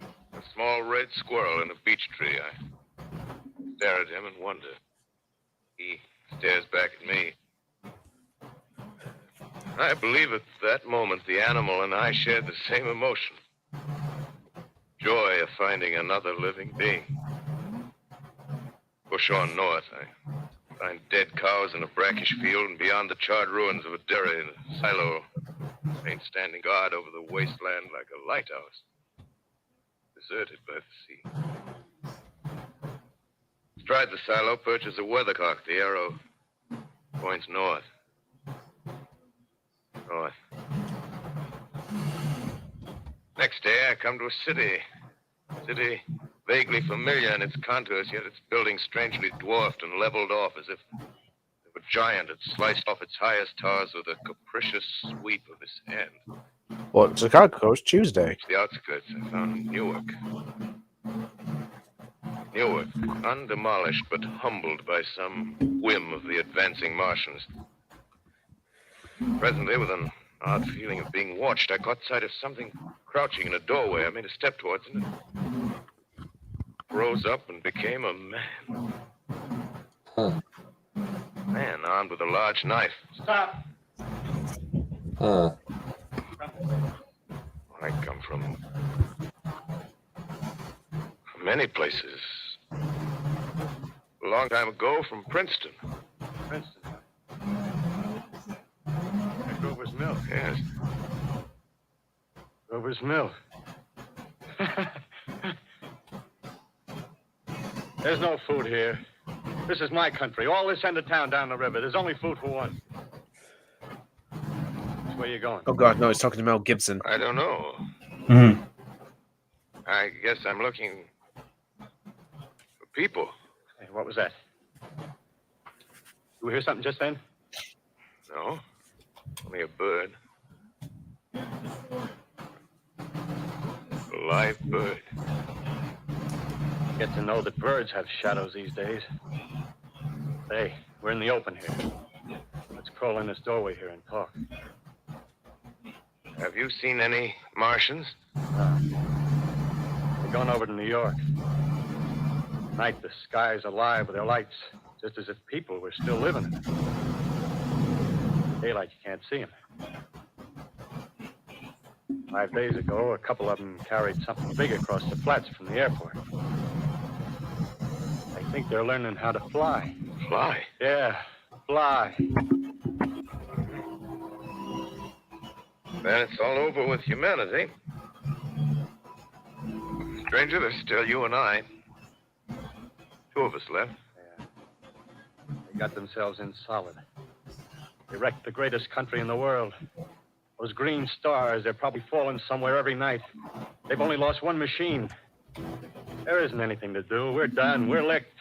A small red squirrel in a beech tree. I stare at him and wonder. He stares back at me. I believe at that moment the animal and I shared the same emotion. Joy of finding another living being. Push on north. I find dead cows in a brackish field, and beyond the charred ruins of a dairy in a silo, ain't standing guard over the wasteland like a lighthouse, deserted by the sea. Astride the silo perches a weathercock. The arrow points north. North. Next day, I come to a city. City vaguely familiar in its contours, yet its buildings strangely dwarfed and leveled off as if a giant had sliced off its highest towers with a capricious sweep of his hand. Well, Chicago's Tuesday. The outskirts I found Newark. Newark, undemolished but humbled by some whim of the advancing Martians. Presently, with an odd feeling of being watched, I caught sight of something crouching in a doorway. I made a step towards it and rose up and became a man. Huh. Man armed with a large knife. Stop. Huh. I come from many places. A long time ago from Princeton. Mill. Yes. Grover's Mill. There's no food here. This is my country. All this end of town down the river. There's only food for one. Where you going? Oh God, no! He's talking to Mel Gibson. I don't know. Mm-hmm. I guess I'm looking for people. Hey, what was that? You hear something just then? No. Only a bird. A live bird. Get to know that birds have shadows these days. Hey, we're in the open here. Let's crawl in this doorway here and talk. Have you seen any Martians? We're going over to New York. Tonight, the sky's alive with their lights, just as if people were still living in it. Daylight, you can't see them. 5 days ago, a couple of them carried something big across the flats from the airport. I think they're learning how to fly. Fly? Yeah, fly. Then it's all over with humanity. Stranger, there's still you and I. 2 of us left. Yeah. They got themselves in solid. They wrecked the greatest country in the world. Those green stars, they're probably falling somewhere every night. They've only lost one machine. There isn't anything to do. We're done. We're licked.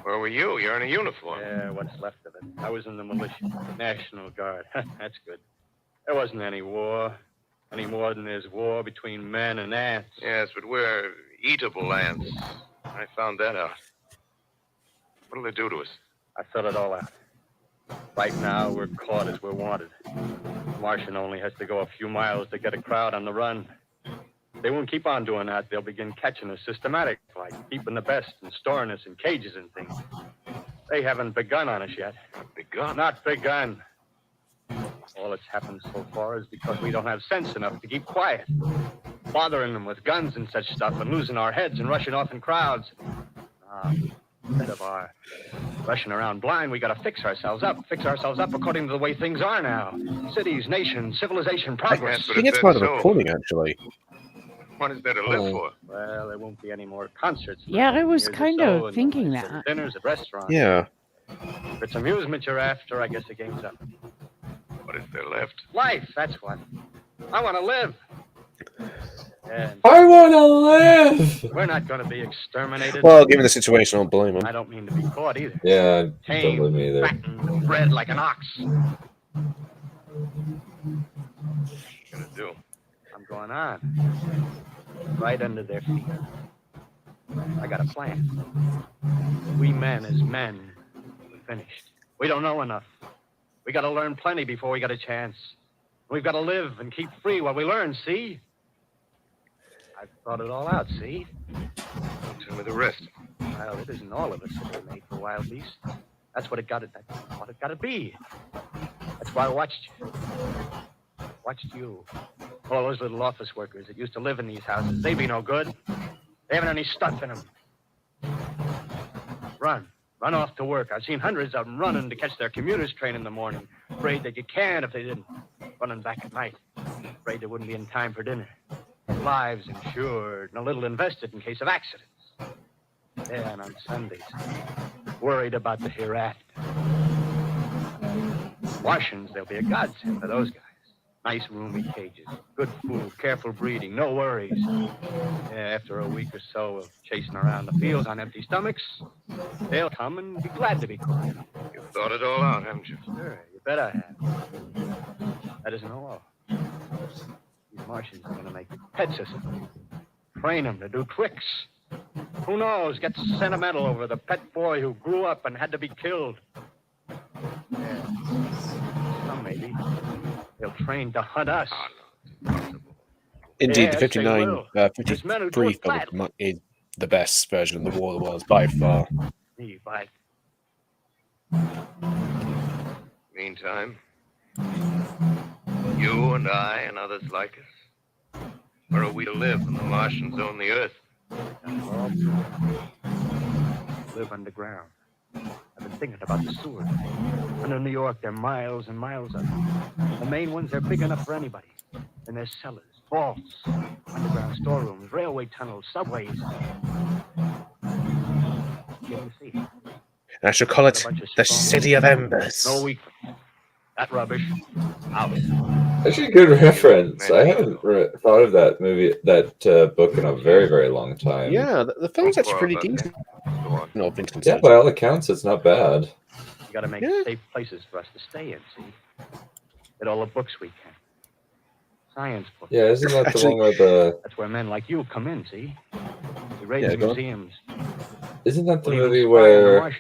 Where were you? You're in a uniform. Yeah, what's left of it. I was in the militia. National Guard. That's good. There wasn't any war. Any more than there's war between men and ants. Yes, but we're eatable ants. I found that out. What'll they do to us? I thought it all out. Right now, we're caught as we're wanted. The Martian only has to go a few miles to get a crowd on the run. They won't keep on doing that. They'll begin catching us systematic, like keeping the best and storing us in cages and things. They haven't begun on us yet. Begun? Not begun. All that's happened so far is because we don't have sense enough to keep quiet. Bothering them with guns and such stuff and losing our heads and rushing off in crowds. Instead of our rushing around blind, we got to fix ourselves up according to the way things are now. Cities, nations, civilization, progress. I think it's part of the recording, actually. What is there to live for? Well, there won't be any more concerts. Yeah, I was Years or kind so, of and thinking no that. dinners at restaurants. Yeah. If it's amusement you're after, I guess the game's up. What is there left? Life, that's what. I want to live. And I want to live! we're not going to be exterminated. Well, given the situation, I don't blame him. I don't mean to be caught either. Yeah, don't Tamed, blame me either. fattened, and bred like an ox. What are you gonna do? I'm going on. Right under their feet. I got a plan. We men as men, we're finished. We don't know enough. We got to learn plenty before we got a chance. We've got to live and keep free while we learn, see? I've thought it all out, see? Tell me the rest. Well, it isn't all of us that are made for wild beasts. That's what it got to be. That's why I watched you. Watched you. All those little office workers that used to live in these houses, they be no good. They haven't any stuff in them. Run off to work. I've seen hundreds of them running to catch their commuter's train in the morning. Afraid that you can't if they didn't. Running back at night. Afraid they wouldn't be in time for dinner. Lives insured and a little invested in case of accidents. Yeah, and on Sundays, worried about the hereafter. Martians, they'll be a godsend for those guys. Nice roomy cages, good food, careful breeding, no worries. Yeah, after a week or so of chasing around the fields on empty stomachs, they'll come and be glad to be caught. You've thought it all out, haven't you? Sure, you bet I have. That isn't all. These Martians are going to make pets of them. Train them to do tricks. Who knows, get sentimental over the pet boy who grew up and had to be killed. Yeah. Some maybe. They'll train to hunt us. Indeed, Yes, the they 59, will. 53 film is the best version of the War of the Worlds by far. Me, by Meantime, you and I and others like us, where are we to live when the Martians own the Earth? live underground. I've been thinking about the sewer. Under New York, they're miles and miles up. The main ones, they're big enough for anybody. And there's cellars, vaults, underground storerooms, railway tunnels, subways. You can see. I shall call it the City of Embers. No weakness. That rubbish. Out. Actually, a good reference. I haven't thought of that movie, that book in a very, very long time. Yeah, the film's actually pretty decent. No, Yeah, by all accounts, it's not bad. You got to make safe places for us to stay in, see? Get all the books we can. Science books. Yeah, isn't that the one where the... That's where men like you come in, see? We raid museums. Isn't that the movie where...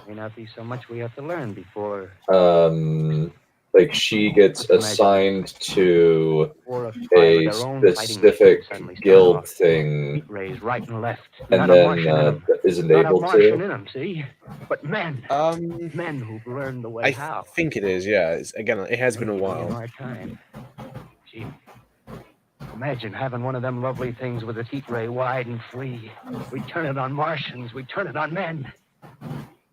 May not be so much we have to learn before... like she gets assigned to a specific guild thing, right and left. and then isn't able to. In them, see? But men, men who've learned the way I how. think it is. Yeah, again, it has been a while. Our time. Gee, imagine having one of them lovely things with its heat ray wide and free. We'd turn it on Martians. We'd turn it on men.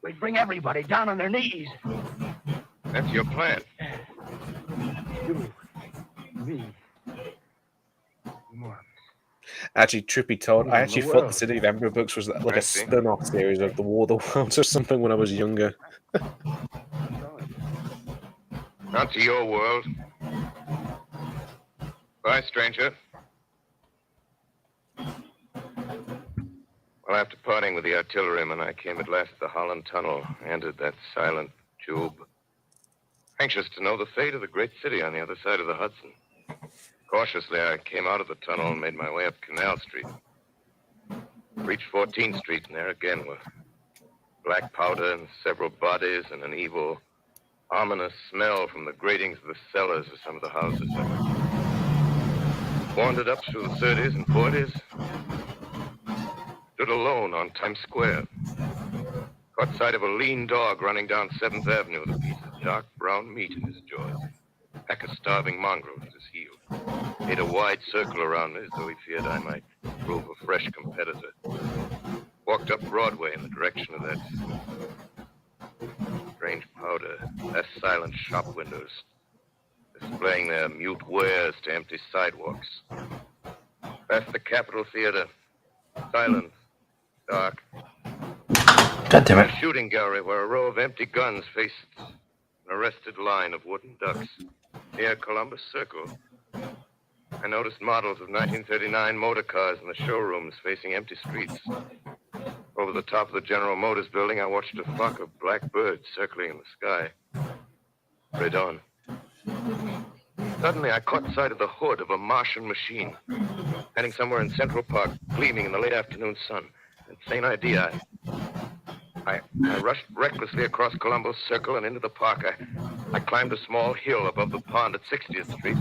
We'd bring everybody down on their knees. That's your plan. You, me, more. Actually, truth be told, I actually thought the City of Ember books was like a spin-off series of the War of the Worlds or something when I was younger. Not to your world. Bye, stranger. Well, after parting with the artilleryman, I came at last to the Holland Tunnel, entered that silent tube. Anxious to know the fate of the great city on the other side of the Hudson. Cautiously, I came out of the tunnel and made my way up Canal Street. Reached 14th Street, and there again were black powder and several bodies and an evil, ominous smell from the gratings of the cellars of some of the houses. I wandered up through the 30s and 40s. Stood alone on Times Square. Caught sight of a lean dog running down 7th Avenue with a piece of dark brown meat in his jaws. A pack of starving mongrels at his heel. Made a wide circle around me as though he feared I might prove a fresh competitor. Walked up Broadway in the direction of that strange powder. Past silent shop windows, displaying their mute wares to empty sidewalks. Past the Capitol Theater. Silent. Dark. God damn it. A shooting gallery where a row of empty guns faced an arrested line of wooden ducks. Near Columbus Circle, I noticed models of 1939 motor cars in the showrooms facing empty streets. Over the top of the General Motors building, I watched a flock of black birds circling in the sky. Right on. Suddenly, I caught sight of the hood of a Martian machine, heading somewhere in Central Park, gleaming in the late afternoon sun. Insane idea. I rushed recklessly across Columbus Circle and into the park. I climbed a small hill above the pond at 60th Street.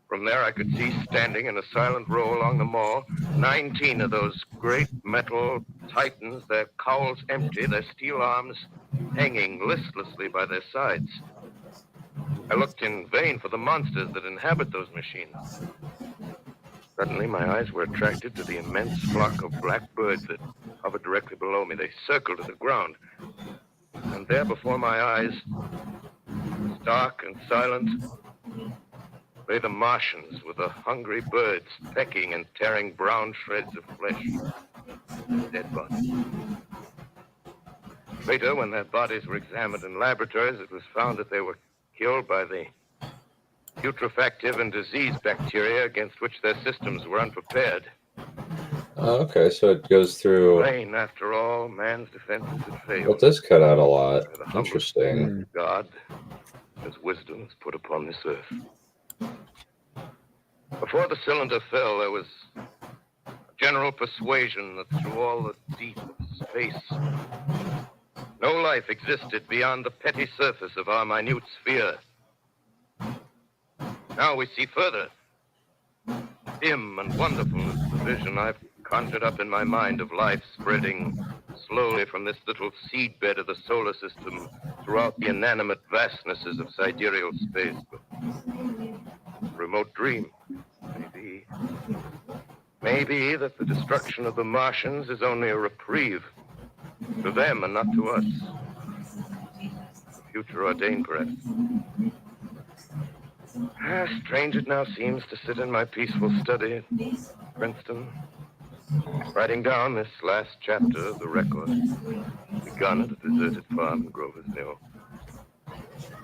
From there, I could see, standing in a silent row along the mall, 19 of those great metal titans, their cowls empty, their steel arms hanging listlessly by their sides. I looked in vain for the monsters that inhabit those machines. Suddenly, my eyes were attracted to the immense flock of black birds that hovered directly below me. They circled to the ground. And there before my eyes, stark and silent, lay the Martians with the hungry birds pecking and tearing brown shreds of flesh. Dead bodies. Later, when their bodies were examined in laboratories, it was found that they were killed by the putrefactive and disease bacteria against which their systems were unprepared. Oh, okay, so it goes through... Plain, after all, man's defenses had failed. Well, it does cut out a lot. Interesting. God, as wisdom is put upon this earth. Before the cylinder fell, there was a general persuasion that through all the deep of space, no life existed beyond the petty surface of our minute sphere. Now we see further. Dim and wonderful is the vision I've conjured up in my mind of life spreading slowly from this little seedbed of the solar system throughout the inanimate vastnesses of sidereal space. But remote dream, maybe. Maybe that the destruction of the Martians is only a reprieve to them and not to us. future ordained, perhaps. Strange it now seems to sit in my peaceful study at Princeton, writing down this last chapter of the record, begun at a deserted farm in Grover's Mill.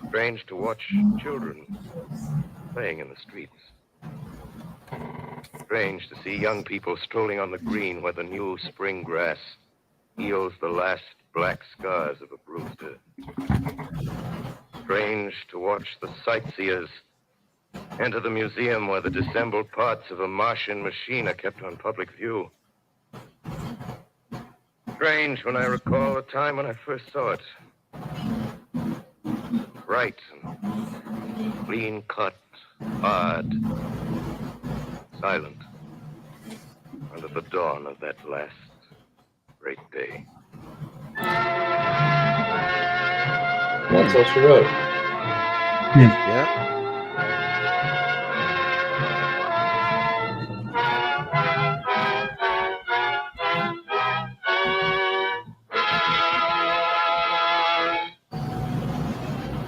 Strange to watch children playing in the streets. Strange to see young people strolling on the green where the new spring grass heals the last black scars of a bruised earth. Strange to watch the sightseers enter the museum where the disassembled parts of a Martian machine are kept on public view. Strange when I recall the time when I first saw it. Bright and clean cut, hard, silent, under the dawn of that last great day. That's all she wrote. Yeah.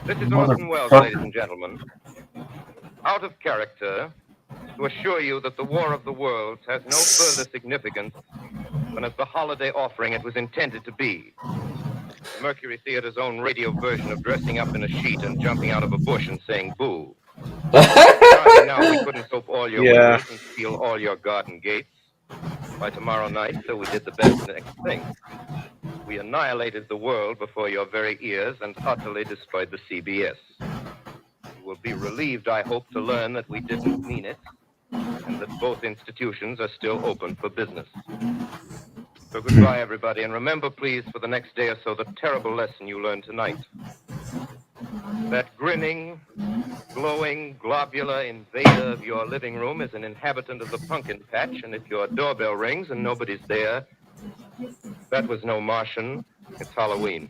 This is Orson Welles, ladies and gentlemen. Out of character, to assure you that the War of the Worlds has no further significance than as the holiday offering it was intended to be. The Mercury Theater's own radio version of dressing up in a sheet and jumping out of a bush and saying boo. Starting now, we couldn't soap all your windows and seal all your garden gates. By tomorrow night, so we did the best next thing. We annihilated the world before your very ears and utterly destroyed the CBS. You will be relieved, I hope, to learn that we didn't mean it, and that both institutions are still open for business. So goodbye, everybody, and remember, please, for the next day or so, the terrible lesson you learned tonight. That grinning, glowing, globular invader of your living room is an inhabitant of the pumpkin patch, and if your doorbell rings and nobody's there, that was no Martian, it's Halloween.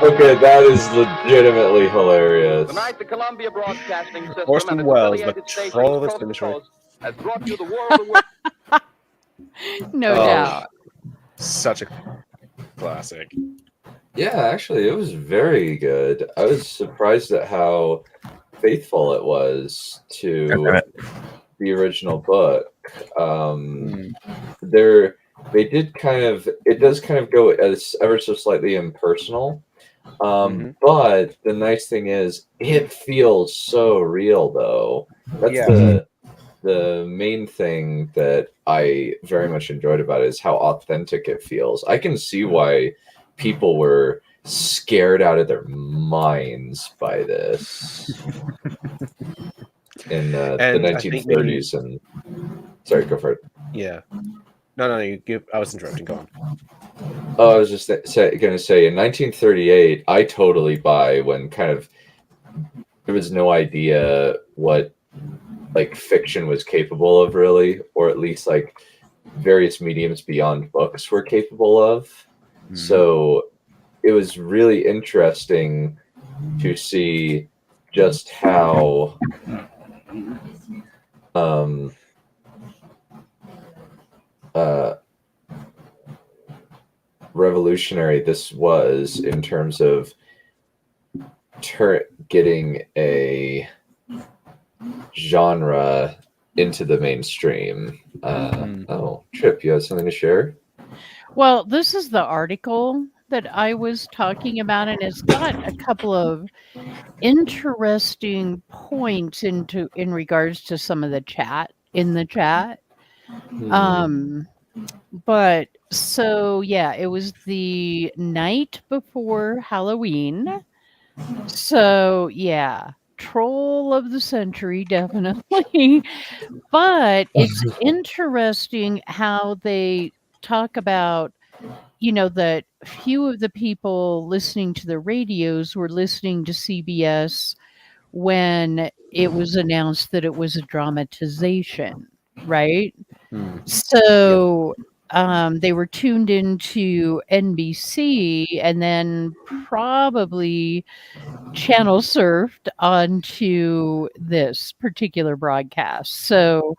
Okay, that is legitimately hilarious. Tonight, the Columbia Broadcasting System Orson and its Welles, the affiliated stations troll of coast the to century. coast has brought you the War of the Worlds. No doubt. Such a classic. Yeah, actually, it was very good. I was surprised at how faithful it was to the original book. They did kind of, it does kind of go as ever so slightly impersonal. But the nice thing is, it feels so real, though. That's the main thing that I very much enjoyed about it, is how authentic it feels. I can see why people were scared out of their minds by this in the 1930s. And sorry, go for it. Yeah. No, you give. I was interrupting. Go on. Oh, I was just going to say, in 1938, I totally buy when kind of there was no idea what like fiction was capable of, really, or at least like various mediums beyond books were capable of. So it was really interesting to see just how revolutionary this was in terms of getting a genre into the mainstream. Oh, Trip, you have something to share? Well, this is the article that I was talking about, and it's got a couple of interesting points in regards to some of the chat in the chat. But so yeah, it was the night before Halloween. So yeah, troll of the century, definitely. But it's interesting how they talk about, that few of the people listening to the radios were listening to CBS when it was announced that it was a dramatization, right? So they were tuned into NBC and then probably channel surfed onto this particular broadcast. So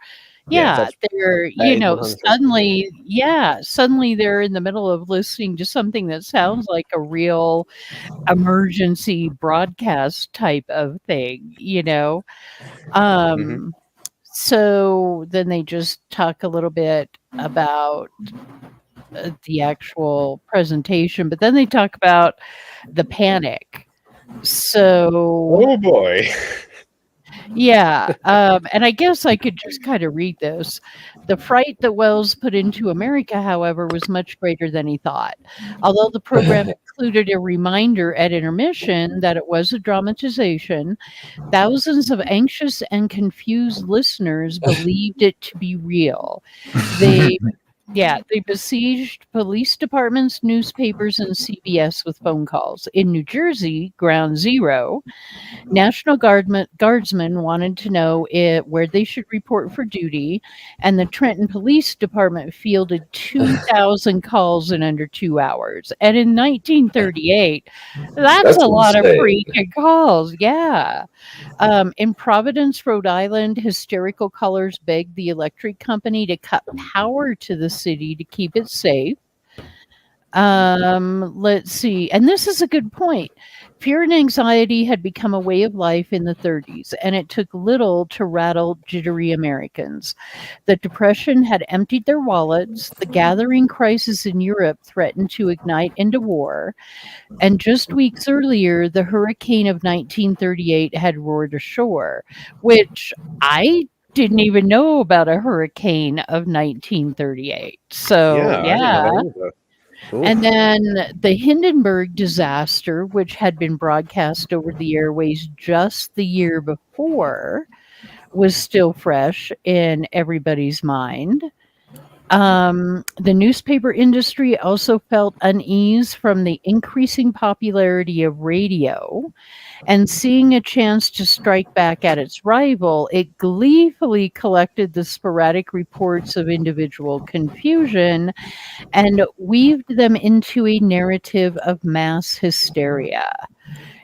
Yeah, they're, that is 100% suddenly they're in the middle of listening to something that sounds like a real emergency broadcast type of thing, Mhm. So then they just talk a little bit about the actual presentation, but then they talk about the panic. So, Oh boy. yeah, and I guess I could just kind of read this. The fright that Wells put into America, however, was much greater than he thought. Although the program included a reminder at intermission that it was a dramatization, thousands of anxious and confused listeners believed it to be real. They they besieged police departments, newspapers, and CBS with phone calls. In New Jersey, Ground Zero, National Guardsmen wanted to know where they should report for duty, and the Trenton Police Department fielded 2,000 calls in under 2 hours. And in 1938, that's a lot of insane. freaking calls. Yeah. In Providence, Rhode Island, hysterical callers begged the electric company to cut power to the city to keep it safe. Let's see. And this is a good point. Fear and anxiety had become a way of life in the 30s, and it took little to rattle jittery Americans. The Depression had emptied their wallets, the gathering crisis in Europe threatened to ignite into war, and just weeks earlier, the hurricane of 1938 had roared ashore, which I didn't even know about a hurricane of 1938. So, I didn't know yeah. that either. And then the Hindenburg disaster, which had been broadcast over the airways just the year before, was still fresh in everybody's mind. The newspaper industry also felt unease from the increasing popularity of radio, and seeing a chance to strike back at its rival, it gleefully collected the sporadic reports of individual confusion and weaved them into a narrative of mass hysteria.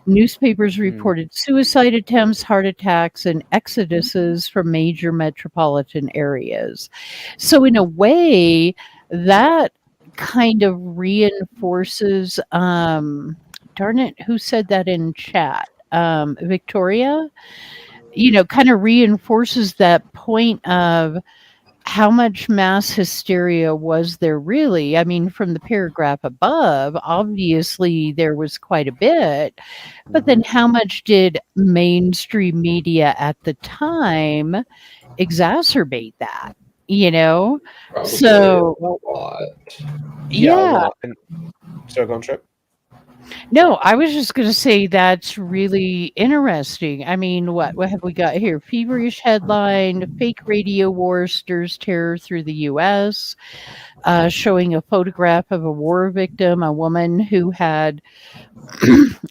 Newspapers reported suicide attempts, heart attacks, and exoduses from major metropolitan areas. So, in a way, that kind of reinforces, darn it, who said that in chat? Victoria? Kind of reinforces that point of how much mass hysteria was there really? I mean, from the paragraph above, obviously there was quite a bit, but then how much did mainstream media at the time exacerbate that? Probably So, a lot. yeah. A lot. And, so go on, Trip. No, I was just going to say that's really interesting. I mean, what have we got here? Feverish headline: Fake radio war stirs terror through the U.S. Showing a photograph of a war victim, a woman who had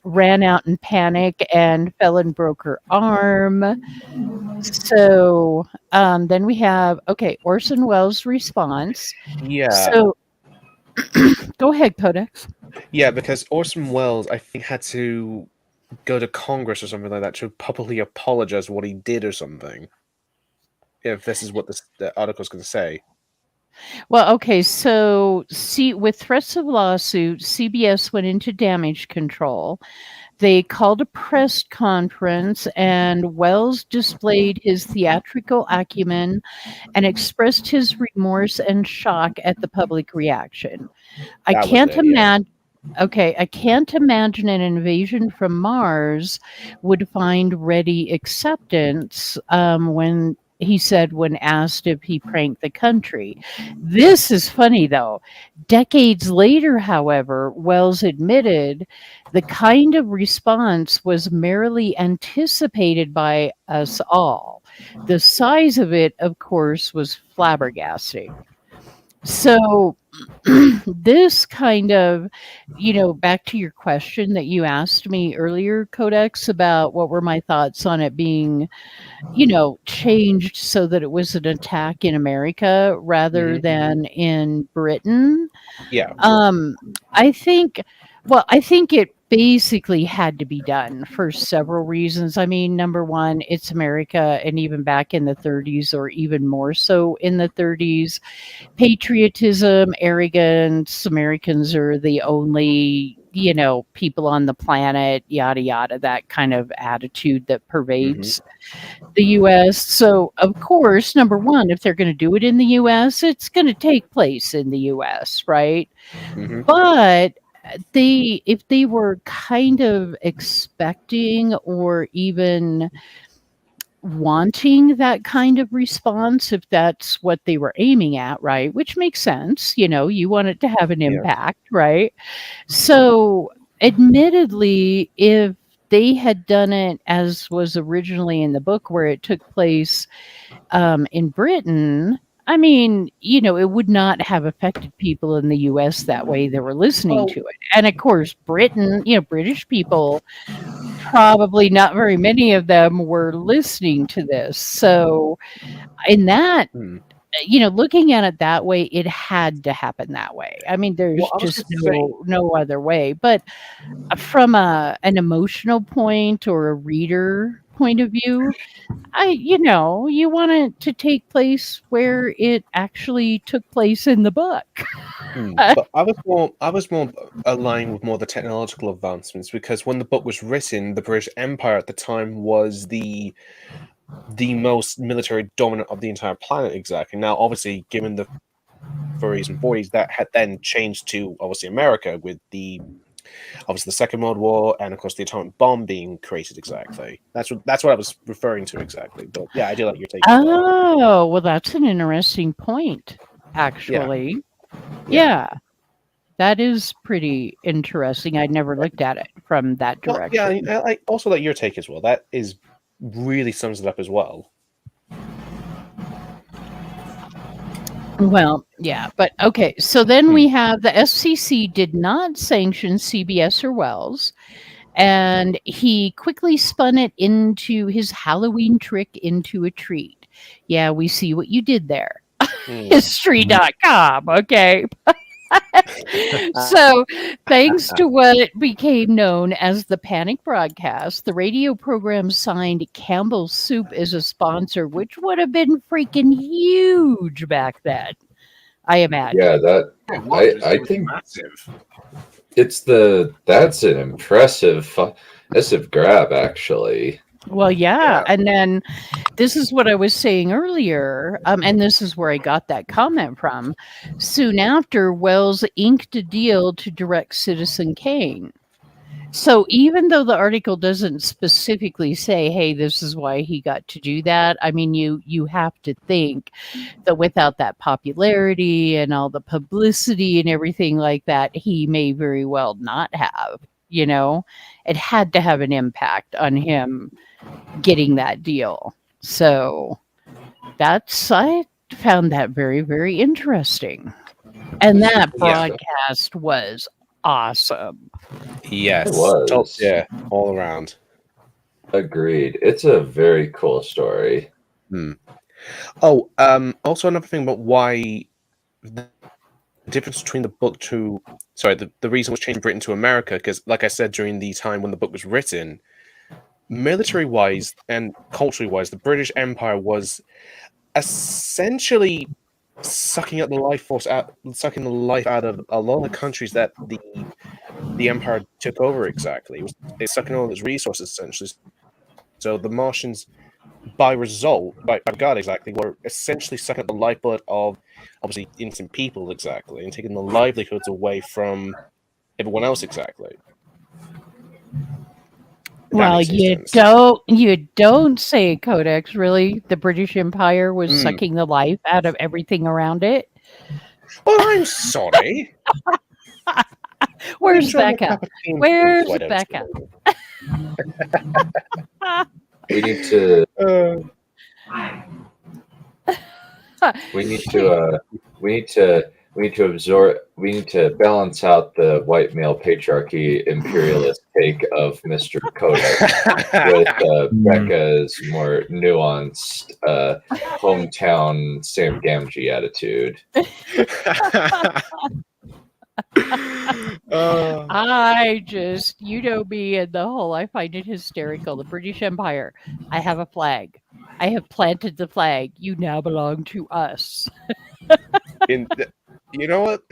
ran out in panic and fell and broke her arm. So then we have Orson Welles' response. Yeah. So go ahead, Codex. Yeah, because Orson Welles, I think, had to go to Congress or something like that to publicly apologize for what he did or something. If this is what the article's going to say. Well, okay, so with threats of lawsuit, CBS went into damage control. They called a press conference, and Wells displayed his theatrical acumen and expressed his remorse and shock at the public reaction. I can't imagine an invasion from Mars would find ready acceptance when he said when asked if he pranked the country. This is funny, though. Decades later, however, Wells admitted the kind of response was merely anticipated by us all. The size of it, of course, was flabbergasting. So this kind of, back to your question that you asked me earlier, Codex, about what were my thoughts on it being, changed so that it was an attack in America rather than in Britain. Yeah. I think Well, I think it basically had to be done for several reasons. I mean, number one, it's America, and even back in the 30s, or even more so in the 30s, patriotism, arrogance, Americans are the only, people on the planet, yada, yada, that kind of attitude that pervades the U.S. So, of course, number one, if they're going to do it in the U.S., it's going to take place in the U.S., right? But if they were kind of expecting or even wanting that kind of response, if that's what they were aiming at, right? Which makes sense. You want it to have an impact, right? So, admittedly, if they had done it as was originally in the book, where it took place in Britain, I mean, it would not have affected people in the US that way that were listening to it. And of course, Britain, British people, probably not very many of them were listening to this. So, in that, looking at it that way, it had to happen that way. I mean, there's just no other way. But from an emotional point or a reader point of view, you want it to take place where it actually took place in the book. But I was more aligned with more the technological advancements, because when the book was written, the British Empire at the time was the most military dominant of the entire planet. Exactly. Now, obviously, given the 30s and 40s, that had then changed to obviously America with the Second World War, and of course the atomic bomb being created. Exactly. That's what I was referring to exactly. But yeah, I do like your take. Oh, well, that's an interesting point, actually. Yeah. That is pretty interesting. I'd never looked at it from that direction. Well, yeah, I also like your take as well. That is really sums it up as well. Well, yeah, but okay. So then we have the FCC did not sanction CBS or Wells, and he quickly spun it into his Halloween trick into a treat. Yeah, we see what you did there. History.com, okay? So, thanks to what became known as the Panic Broadcast, the radio program signed Campbell's Soup as a sponsor, which would have been freaking huge back then, I imagine. Yeah, I think massive. That's an impressive grab, actually. Well, yeah. And then this is what I was saying earlier, and this is where I got that comment from. Soon after, Wells inked a deal to direct Citizen Kane. So even though the article doesn't specifically say, hey, this is why he got to do that, I mean, you have to think that without that popularity and all the publicity and everything like that, he may very well not have, It had to have an impact on him getting that deal. So I found that very, very interesting. And that broadcast was awesome. Yes. It was. Yeah, all around. Agreed. It's a very cool story. Oh, also another thing about why the difference between the book to the reason it was changed from Britain to America, because like I said, during the time when the book was written, military-wise and culturally-wise, the British Empire was essentially sucking the life out of a lot of the countries that the Empire took over. Exactly, it's sucking all its resources essentially. So the Martians, by God, exactly, were essentially sucking the lifeblood of obviously innocent people, exactly, and taking the livelihoods away from everyone else, exactly. Well, you don't say, Codex. Really, the British Empire was sucking the life out of everything around it. Well, I'm sorry. Where's Becca? Where's Becca? We need to. We need to balance out the white male patriarchy imperialist take of Mr. Kodak with Becca's more nuanced hometown Sam Gamgee attitude. I just, you know me and the whole, I find it hysterical. The British Empire, I have a flag. I have planted the flag. You now belong to us. You know what?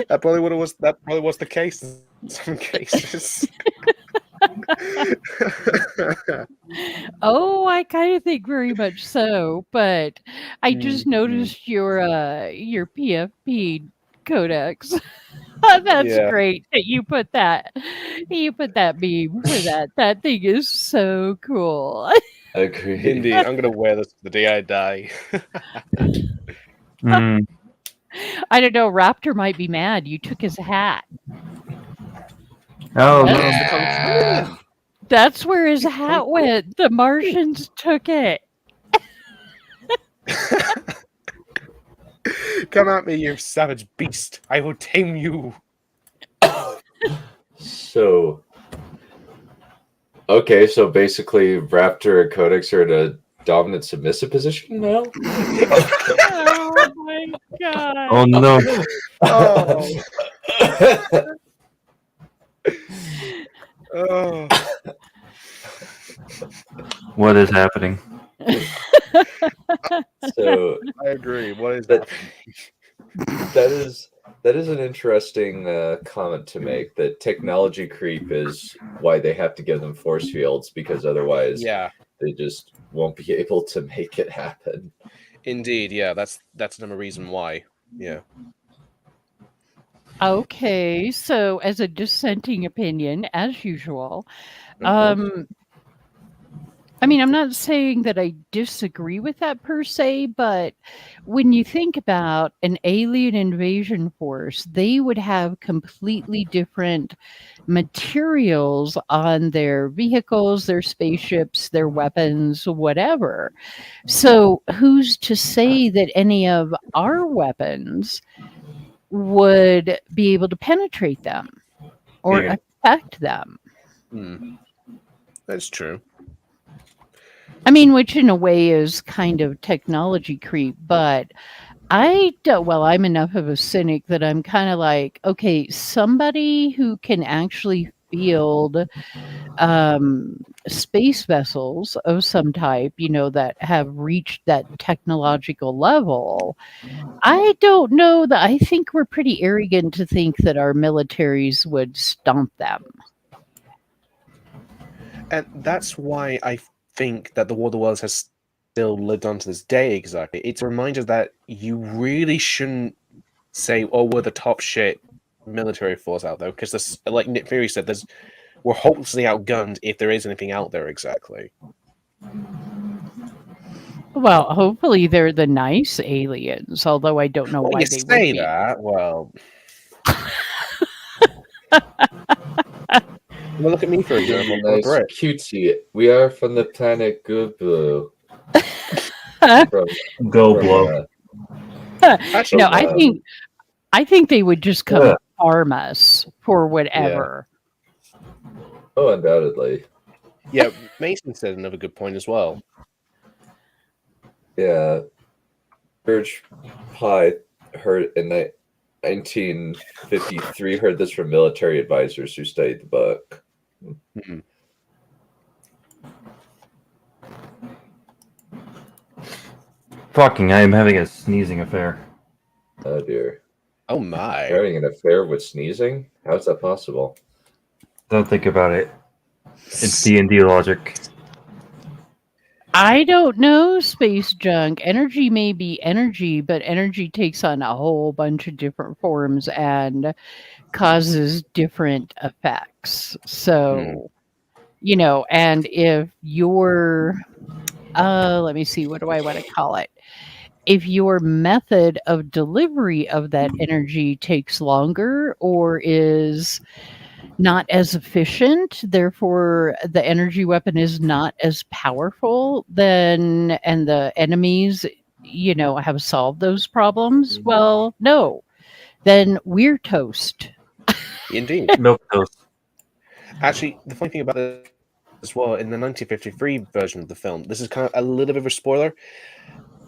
That probably was the case in some cases. Oh, I kind of think very much so, but I just noticed your PFP codex. That's Yeah. great that you put that meme for that. That thing is so cool. Agreed. Indeed, I'm gonna wear this the day I die. Mm. I don't know. Raptor might be mad. You took his hat. Oh, That's where his hat went. The Martians took it. Come at me, you savage beast! I will tame you. So, okay, so basically, Raptor and Codex are in a dominant submissive position now. Oh my god! Oh no! Oh. What is happening? So I agree. What is that? That is an interesting comment to make. That technology creep is why they have to give them force fields, because otherwise, they just won't be able to make it happen. Indeed, yeah, that's another reason why. Yeah. Okay, so as a dissenting opinion, as usual, I mean, I'm not saying that I disagree with that per se, but when you think about an alien invasion force, they would have completely different materials on their vehicles, their spaceships, their weapons, whatever. So, who's to say that any of our weapons would be able to penetrate them or affect them? That's true. I mean, which in a way is kind of technology creep, but I'm enough of a cynic that I'm kind of like, okay, somebody who can actually field space vessels of some type, that have reached that technological level. I don't know that I think we're pretty arrogant to think that our militaries would stomp them. And that's why I think that the War of the Worlds has still lived on to this day. Exactly, it's a reminder that you really shouldn't say, "Oh, we're the top shit military force out there," because, like Nick Fury said, we're hopelessly outgunned if there is anything out there. Exactly. Well, hopefully they're the nice aliens, although I don't know why they would be. That. Well, well, look at me for example. Nice, cutesy. We are from the planet Gooblu. Go No, I think they would just come harm us for whatever. Oh, undoubtedly. Yeah, Mason said another good point as well. Yeah, George Pye heard in 1953 heard this from military advisors who studied the book. Mm-hmm. Fucking, I am having a sneezing affair. Oh dear. Oh my. You're having an affair with sneezing? How's that possible? Don't think about it. It's D&D logic. I don't know, Space Junk. Energy may be energy, but energy takes on a whole bunch of different forms and causes different effects. So, and if you're, let me see, what do I want to call it? If your method of delivery of that energy takes longer or is not as efficient, therefore the energy weapon is not as powerful, and the enemies, have solved those problems, well, no, then we're toast. Indeed. Milk toast. Actually, the funny thing about it as well, in the 1953 version of the film, this is kind of a little bit of a spoiler.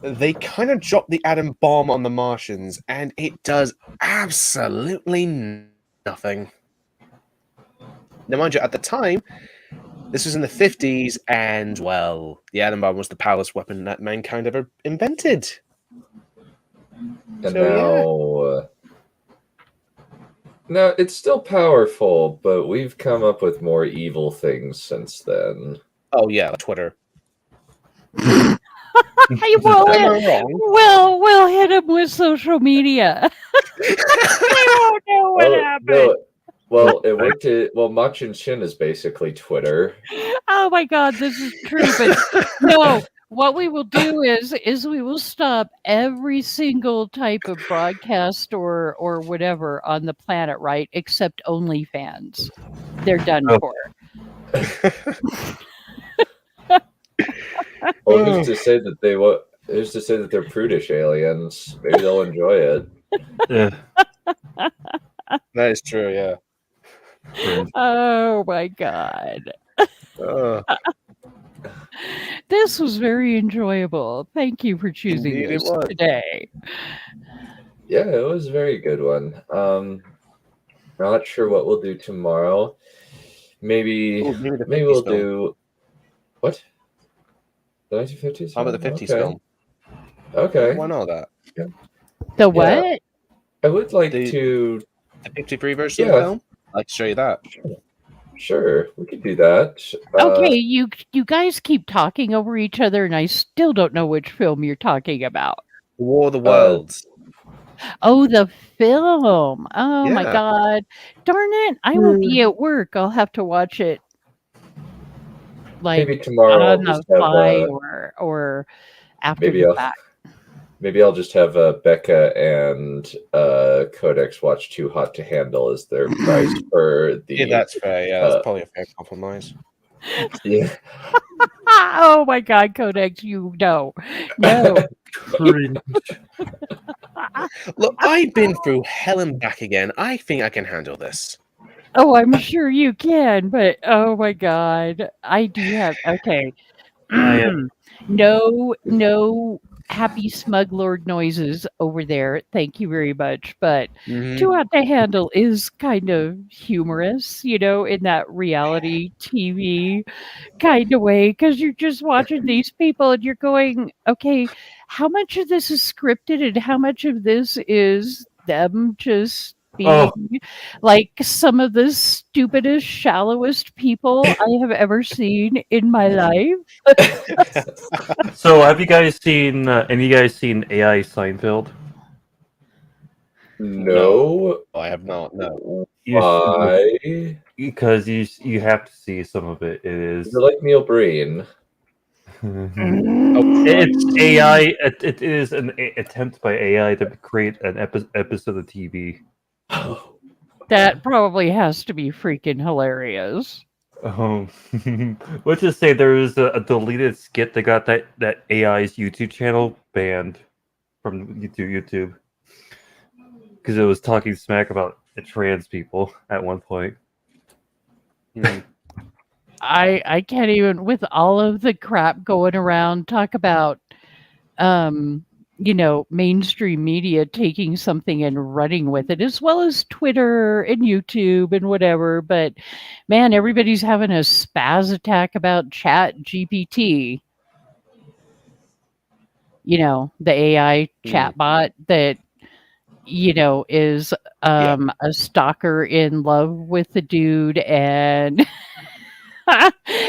they kind of dropped the atom bomb on the Martians, and it does absolutely nothing. Now, mind you, at the time, this was in the 50s, and, well, the atom bomb was the powerless weapon that mankind ever invented. And now it's still powerful, but we've come up with more evil things since then. Oh, yeah, Twitter. We'll hit him with social media. I don't know what happened. No. Well, it worked. Machin Shin is basically Twitter. Oh my God, this is true. But no, what we will do is we will stop every single type of broadcast or whatever on the planet, right? Except OnlyFans. They're done for. Well, who's to say that who's to say that they're prudish aliens? Maybe they'll enjoy it. Yeah. That is true, yeah. Oh my God. This was very enjoyable. Thank you for choosing Indeed this it was. today. Yeah, it was a very good one. Not sure what we'll do tomorrow. Maybe we'll do what? The 1950s? How about the 50s film? Okay. Why not that? Yeah. The what? Yeah. I would like to... The 53 version of the film? I'd like to show you that. Sure, we could do that. Okay, you guys keep talking over each other, and I still don't know which film you're talking about. War of the Worlds. Oh, the film. Oh my Yeah. God. Darn it. I will be at work. I'll have to watch it like Maybe tomorrow I'll on just the have, fly or after the fact. Maybe I'll just have Becca and Codex watch Too Hot to Handle as their price for the... Yeah, that's fair. Yeah, that's probably a fair compromise. Yeah. Oh my God, Codex, you know. No. Look, I've been through hell and back again. I think I can handle this. Oh, I'm sure you can, but oh my God. I do have... Okay. No happy smug lord noises over there. Thank you very much. But Too Hot to Handle is kind of humorous, in that reality TV kind of way, because you're just watching these people and you're going, okay, how much of this is scripted and how much of this is them just being like some of the stupidest, shallowest people I have ever seen in my life. So, have you guys seen? Any of you guys seen AI Seinfeld? No, I have not. No. Why? Because you have to see some of it. It is. Is it like Neil Breen? It's AI. It is an attempt by AI to create an episode of TV. That probably has to be freaking hilarious. Let's just say there was a deleted skit that got that AI's YouTube channel banned from YouTube because it was talking smack about trans people at one point. I can't even, with all of the crap going around, talk about mainstream media taking something and running with it, as well as Twitter and YouTube and whatever. But man, everybody's having a spaz attack about Chat GPT. The AI chatbot that is a stalker in love with the dude and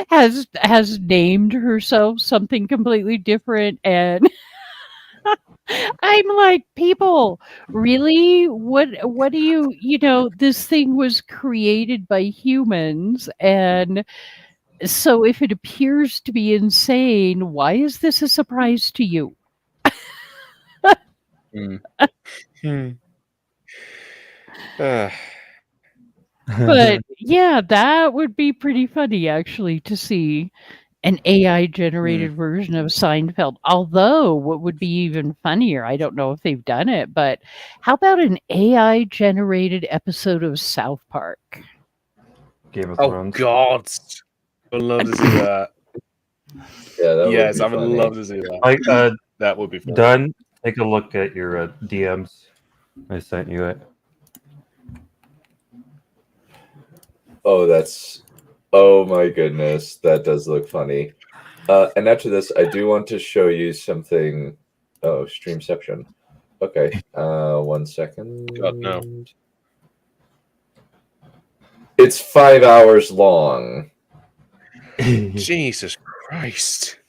has named herself something completely different. And I'm like, people, really? What do you this thing was created by humans, and so if it appears to be insane, why is this a surprise to you? But yeah, that would be pretty funny actually to see an AI generated version of Seinfeld. Although what would be even funnier, I don't know if they've done it, but how about an AI generated episode of South Park? Game of Thrones. Oh God, I would love to see that. Yeah, yes, I would love to see that. Like That would be fun. Done. Take a look at your DMs. I sent you it. Oh my goodness, that does look funny. And after this, I do want to show you something. Oh, Streamception. Okay, 1 second. God, no. It's 5 hours long. Jesus Christ.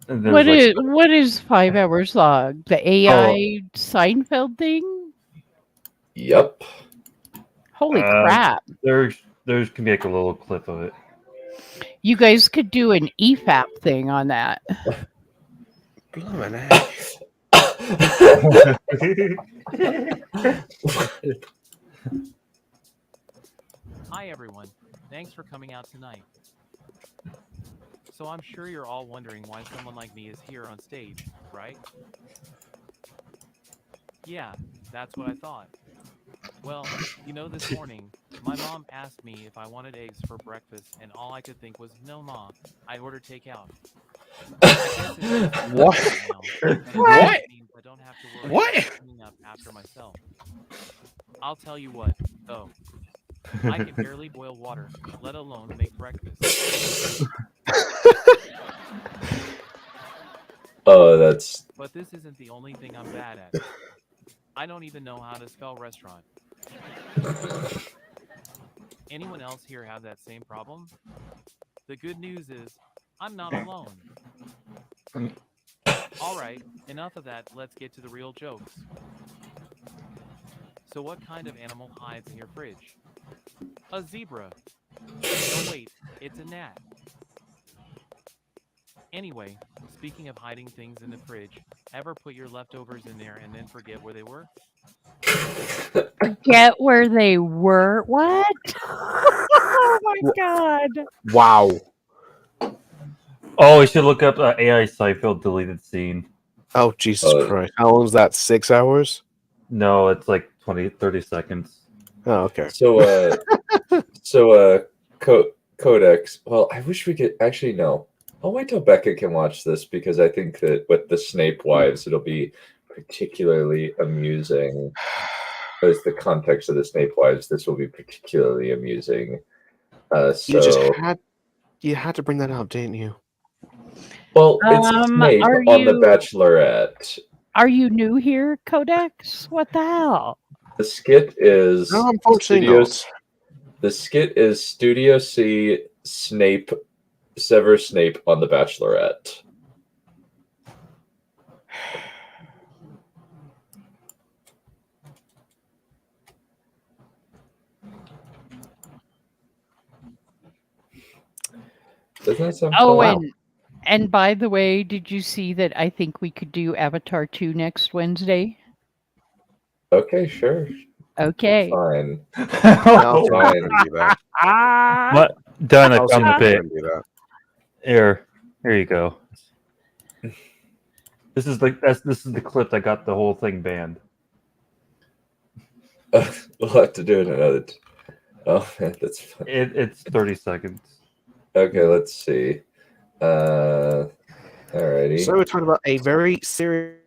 What is 5 hours long? The AI Seinfeld thing? Yep. Holy crap. There's can be like a little clip of it. You guys could do an EFAP thing on that. Blimey heck. Hi everyone, thanks for coming out tonight. So I'm sure you're all wondering why someone like me is here on stage, right? Yeah, that's what I thought. Well, this morning, my mom asked me if I wanted eggs for breakfast, and all I could think was, no, Ma, I ordered takeout. What? What? I don't have to worry What? about cleaning up after myself. I'll tell you what, though. I can barely boil water, let alone make breakfast. Oh, that's... But this isn't the only thing I'm bad at. I don't even know how to spell restaurant. Anyone else here have that same problem? The good news is, I'm not alone. Alright, enough of that, let's get to the real jokes. So what kind of animal hides in your fridge? A zebra. Oh wait, it's a gnat. Anyway, speaking of hiding things in the fridge, ever put your leftovers in there and then forget where they were? Forget where they were? What? Oh my god. Wow. Oh, we should look up AI Seinfeld deleted scene. Oh, Jesus Christ. How long is that? 6 hours? No, it's like 30 seconds. Oh, okay. So, Codex. Well, I wish we could actually no. I'll wait till Becca can watch this because I think that with the Snape wives, it'll be particularly amusing. As the context of the Snape wives, this will be particularly amusing. You had to bring that up, didn't you? Well, it's Snape on The Bachelorette. Are you new here, Codex? What the hell? The skit is No, unfortunately not. The skit is Studio C Snape Severus Snape on The Bachelorette. Doesn't that sound fun? And by the way, did you see that I think we could do Avatar 2 next Wednesday? Okay, sure. Okay. Fine. No, Fine. What? Done. I I'll found see the if I bit. can do that. Here you go. This is the clip that got the whole thing banned. We'll have to do it another. Oh man, that's fun. It's 30 seconds. Okay, let's see. Alrighty. So we're talking about a very serious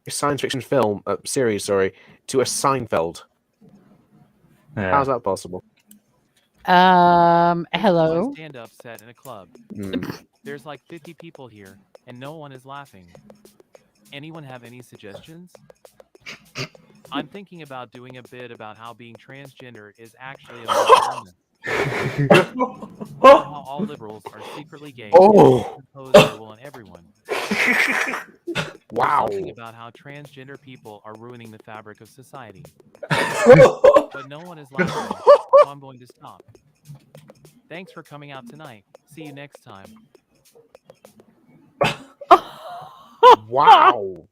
science fiction film series, to a Seinfeld. Yeah. How's that possible? Hello. Stand-up set in a club. Mm. There's like 50 people here, and no one is laughing. Anyone have any suggestions? I'm thinking about doing a bit about how being transgender is actually a mental illness. How all liberals are secretly gay and impose their will on everyone. Wow. Something about how transgender people are ruining the fabric of society. But no one is laughing, so I'm going to stop. Thanks for coming out tonight. See you next time. Wow.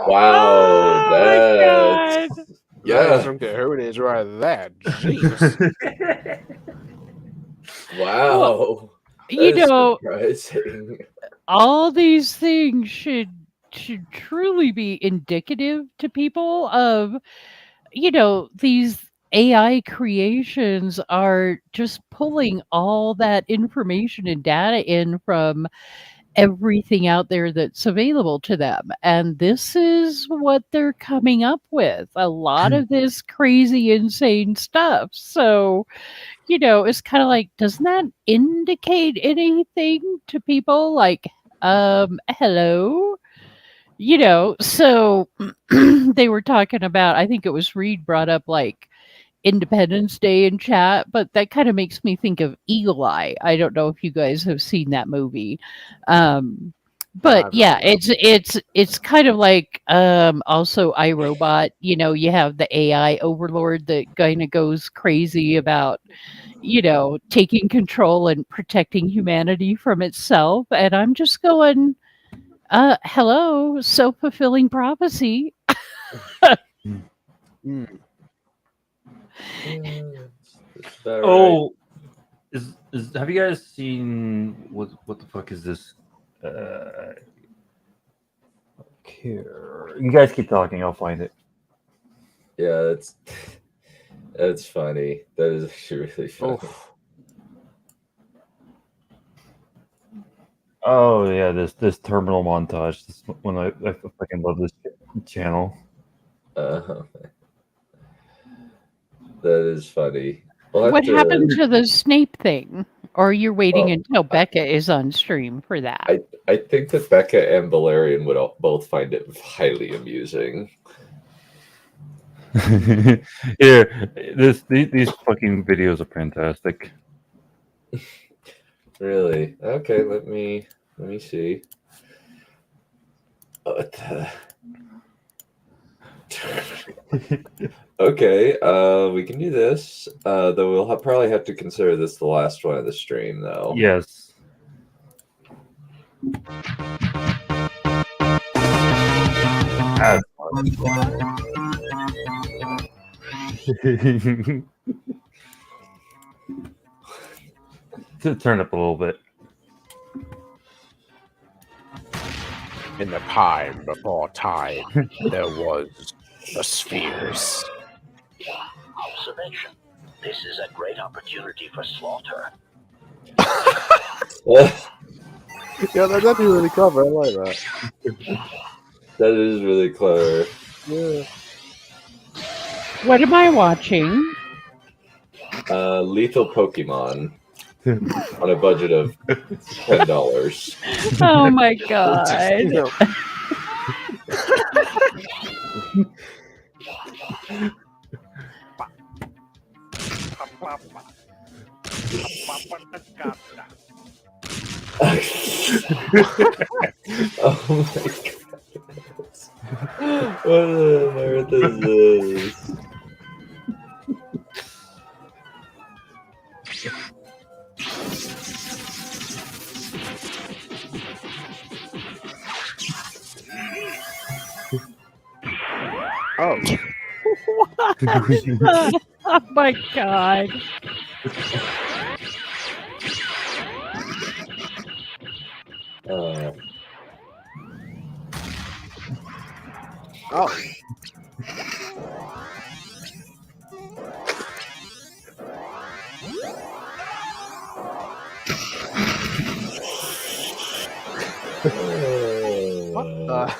Wow. That's... Yeah, I don't care who it is right there. Jeez. Wow. Well, you know, surprising. all these things should truly be indicative to people of, these AI creations are just pulling all that information and data in from everything out there that's available to them. And this is what they're coming up with. A lot of this crazy, insane stuff. So, it's kind of like, doesn't that indicate anything to people? Like, hello? So they were talking about, I think it was Reed brought up like Independence Day in chat, but that kind of makes me think of Eagle Eye. I don't know if you guys have seen that movie. But yeah, it's kind of like also iRobot. You have the AI overlord that kind of goes crazy about taking control and protecting humanity from itself. And I'm just going, hello, self-fulfilling prophecy. Oh, have you guys seen what the fuck is this? Here, you guys keep talking. I'll find it. Yeah, that's funny. That is actually really funny. Oh yeah, this terminal montage. This one I fucking love this channel. That is funny. What happened to the Snape thing? Or you're waiting until Becca is on stream for that? I think that Becca and Valerian would both find it highly amusing. Here, these fucking videos are fantastic. Really? Okay, let me see. Okay, we can do this. Though we'll probably have to consider this the last one of the stream, though. Yes. To turn up a little bit. In the time before time, there was the spheres. Observation. This is a great opportunity for slaughter. Yeah, that's actually really clever. I like that. That is really clever. Yeah. What am I watching? Lethal Pokemon on a budget of $10. Oh my god. Oh my god. What on earth is this? Oh. What? Oh my god. Oh. What the?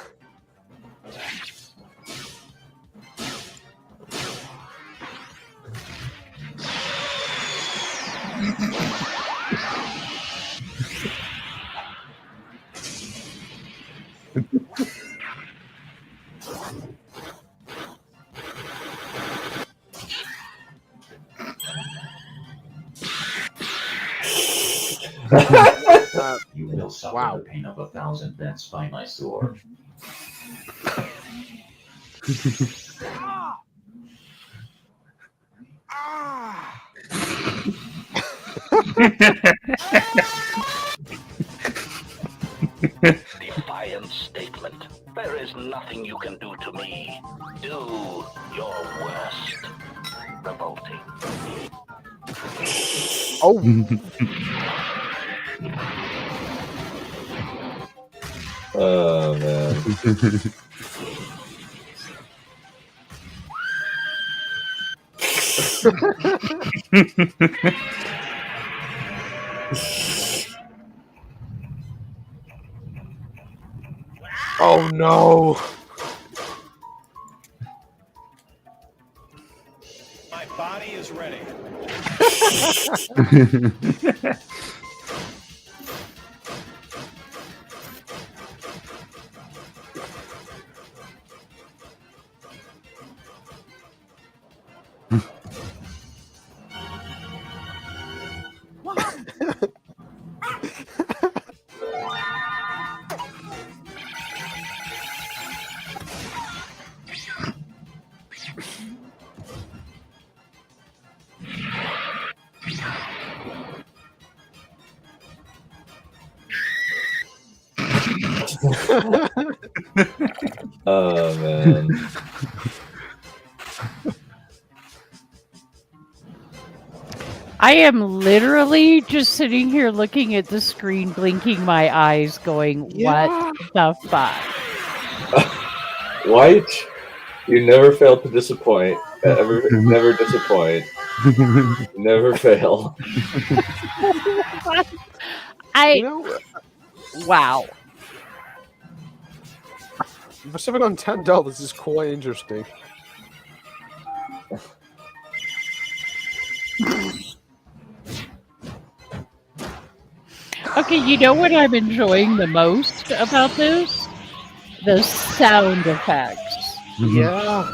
You will suffer the pain of 1,000 deaths by my sword. Defiant statement. There is nothing you can do to me. Do your worst. Revolting. Oh. Oh man. Oh no! My body is ready. Oh man. I am literally just sitting here looking at the screen, blinking my eyes, going, "What the fuck?" White, you never fail to disappoint. Never disappoint. Never fail. Wow. For something on $10 is quite interesting. Okay, you know what I'm enjoying the most about this? The sound effects. Yeah.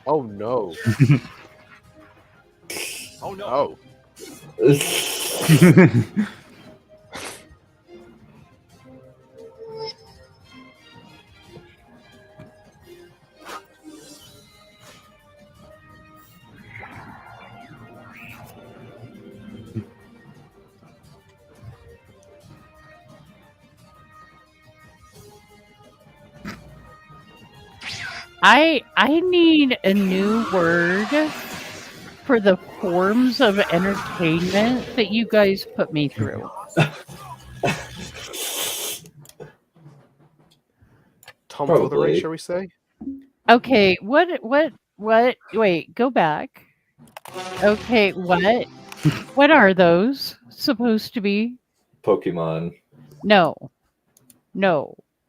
Oh no. Oh no. I need a new word for the forms of entertainment that you guys put me through. Tomfoolery, shall we say? Okay, what wait, go back. Okay, what are those supposed to be? Pokemon. No.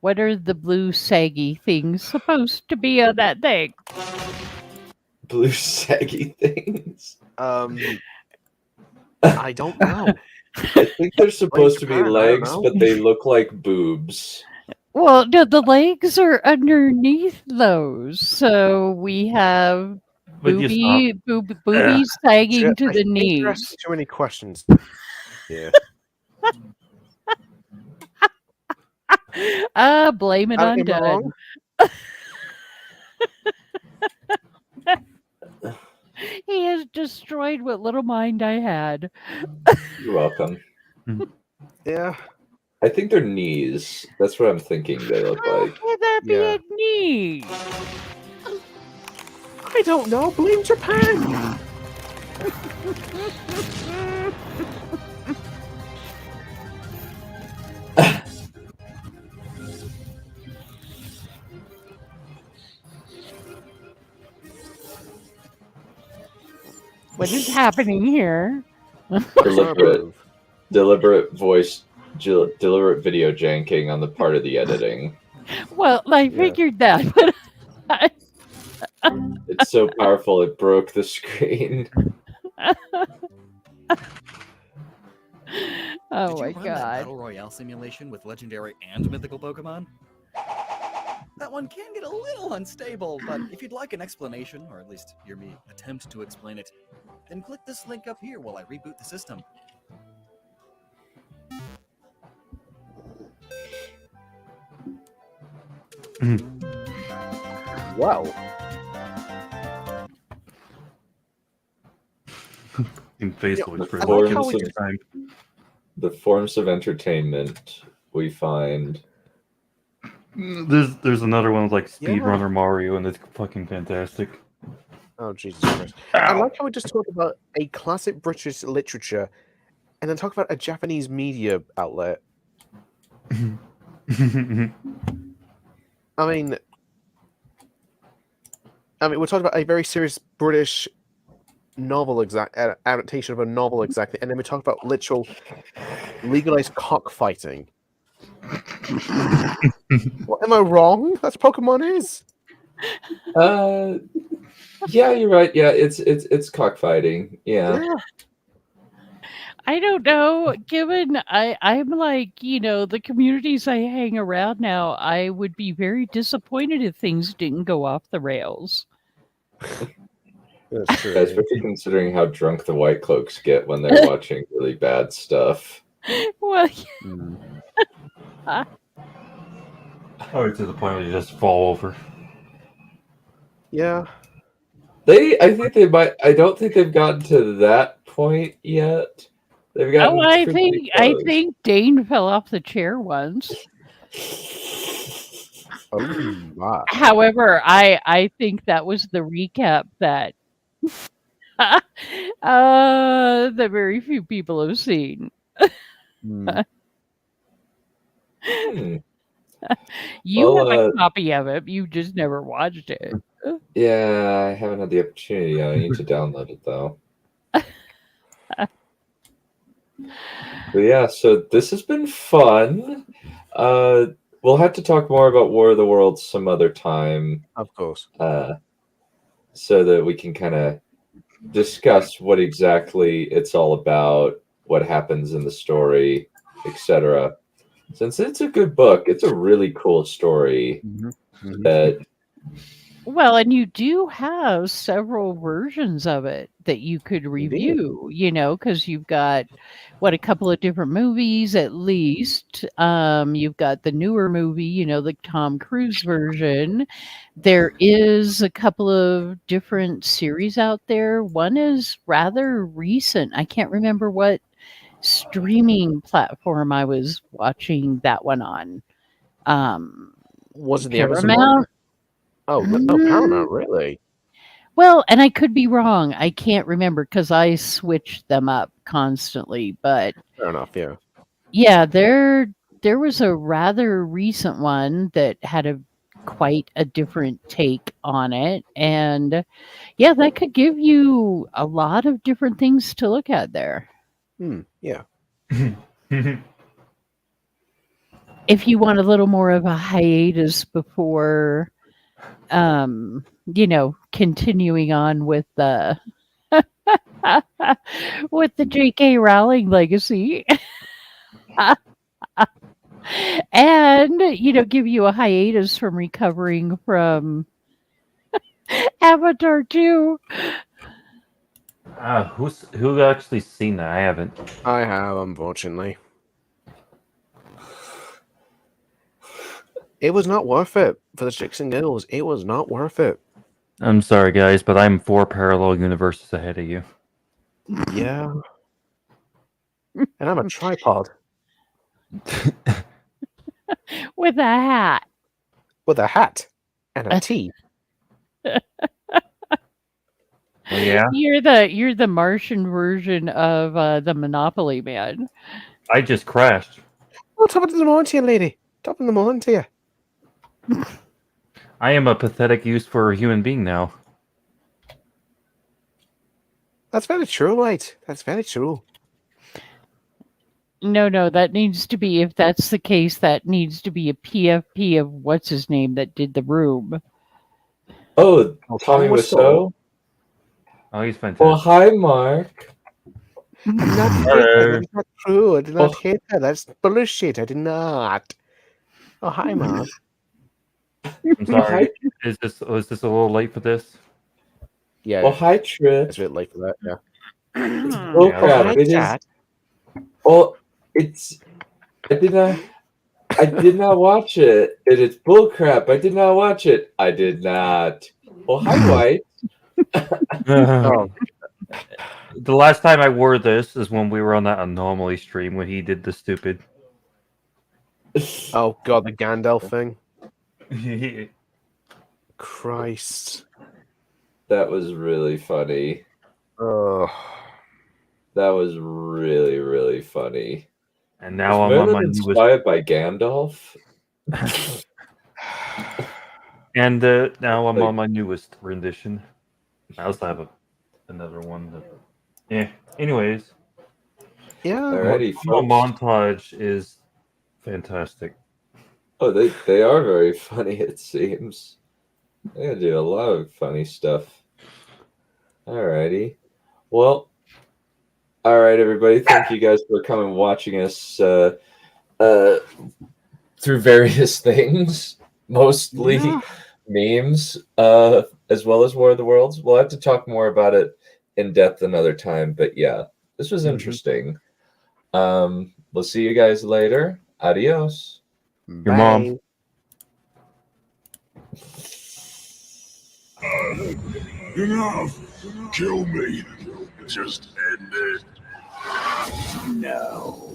What are the blue saggy things supposed to be on that thing? Blue saggy things. I don't know. I think they're supposed to be Japan, I don't legs, know. but they look like boobs. Well, no, the legs are underneath those. So we have Would you boobies sagging to I the think you're knees. asking too many questions. Yeah. Blame it on Am I wrong? Dud. He has destroyed what little mind I had. You're welcome. Yeah. I think they're knees. That's what I'm thinking they look like. Could that be a knee? I don't know. Blame Japan. What is happening here? Deliberate voice, deliberate video janking on the part of the editing. Well, I figured that, but It's so powerful it broke the screen. Oh Did my you run that god. Battle Royale simulation with legendary and mythical Pokemon? That one can get a little unstable, but if you'd like an explanation, or at least hear me attempt to explain it, then click this link up here while I reboot the system. Wow. In Facebook, it's The the forms of entertainment we find. There's another one like Yeah. Speedrunner Mario, and it's fucking fantastic. Oh, Jesus Christ. I like how we just talk about a classic British literature and then talk about a Japanese media outlet. I mean, we're talking about a very serious British novel adaptation of a novel exactly, and then we talk about literal legalized cockfighting. What, am I wrong? That's what Pokemon is. Yeah, you're right. Yeah, it's cockfighting. Yeah. I don't know. Given I'm like, the communities I hang around now, I would be very disappointed if things didn't go off the rails. That's true. Especially considering how drunk the White Cloaks get when they're watching really bad stuff. Well, Oh, to the point where you just fall over. Yeah. I think they might. I don't think they've gotten to that point yet. They've gotten. I pretty close. think Dane fell off the chair once. Oh, wow. However, I think that was the recap that that very few people have seen. You Well, have a copy of it. You just never watched it. Yeah, I haven't had the opportunity. I need to download it though. But yeah, so this has been fun. We'll have to talk more about War of the Worlds some other time. Of course. So that we can kind of discuss what exactly it's all about, what happens in the story, etc. Since it's a good book, it's a really cool story. That Well, and you do have several versions of it that you could review, because you've got a couple of different movies at least. You've got the newer movie, the Tom Cruise version. There is a couple of different series out there. One is rather recent. I can't remember what streaming platform I was watching that one on. Was it the Paramount? Amazon one? Oh, no, Paramount, really? Well, and I could be wrong. I can't remember because I switch them up constantly. But Fair enough, yeah. yeah, there was a rather recent one that had quite a different take on it, and yeah, that could give you a lot of different things to look at there. Yeah. If you want a little more of a hiatus before continuing on with the with the J.K. Rowling legacy. And give you a hiatus from recovering from Avatar 2. Who actually seen that? I haven't. I have, unfortunately. It was not worth it for the chicks and giggles. It was not worth it. I'm sorry, guys, but I'm 4 parallel universes ahead of you. Yeah. And I'm a tripod. With a hat. With a hat. And a tea. Yeah. You're the Martian version of the Monopoly Man. I just crashed. Oh, top of the morning to you, lady. Top of the morning to you. I am a pathetic use for a human being now. That's very true, mate. That's very true. No, that needs to be, if that's the case, that needs to be a PFP of what's his name that did The Room. Oh, Tommy Wiseau? Oh, he's fantastic. Well, hi, Mark. I did not hate her. That's not true. I did not hate her. That's bullshit. I did not. Oh, hi, Mark. I'm sorry. Was this a little late for this? Yeah. Well, hi, Trip. It's a bit late for that, yeah. Oh, crap. It is. Well, it's. I did not watch it. It is bullcrap. I did not watch it. I did not. Well, hi, White. Oh. The last time I wore this is when we were on that Anomaly stream when he did the stupid. Oh, God, the Gandalf thing. Christ. That was really funny. Oh. That was really, really funny. And now Was I'm on Merlin my newest. inspired by Gandalf. And now I'm on my newest rendition. I also have another one. Yeah. Anyways. Yeah. Alrighty, The montage is fantastic. Oh, they are very funny, it seems. They do a lot of funny stuff. Alrighty. Well, alright, everybody. Thank you guys for coming and watching us through various things. Mostly memes, as well as War of the Worlds. We'll have to talk more about it in depth another time, but yeah, this was interesting. We'll see you guys later. Adios. Your mom. Enough! Kill me! Just end it. No.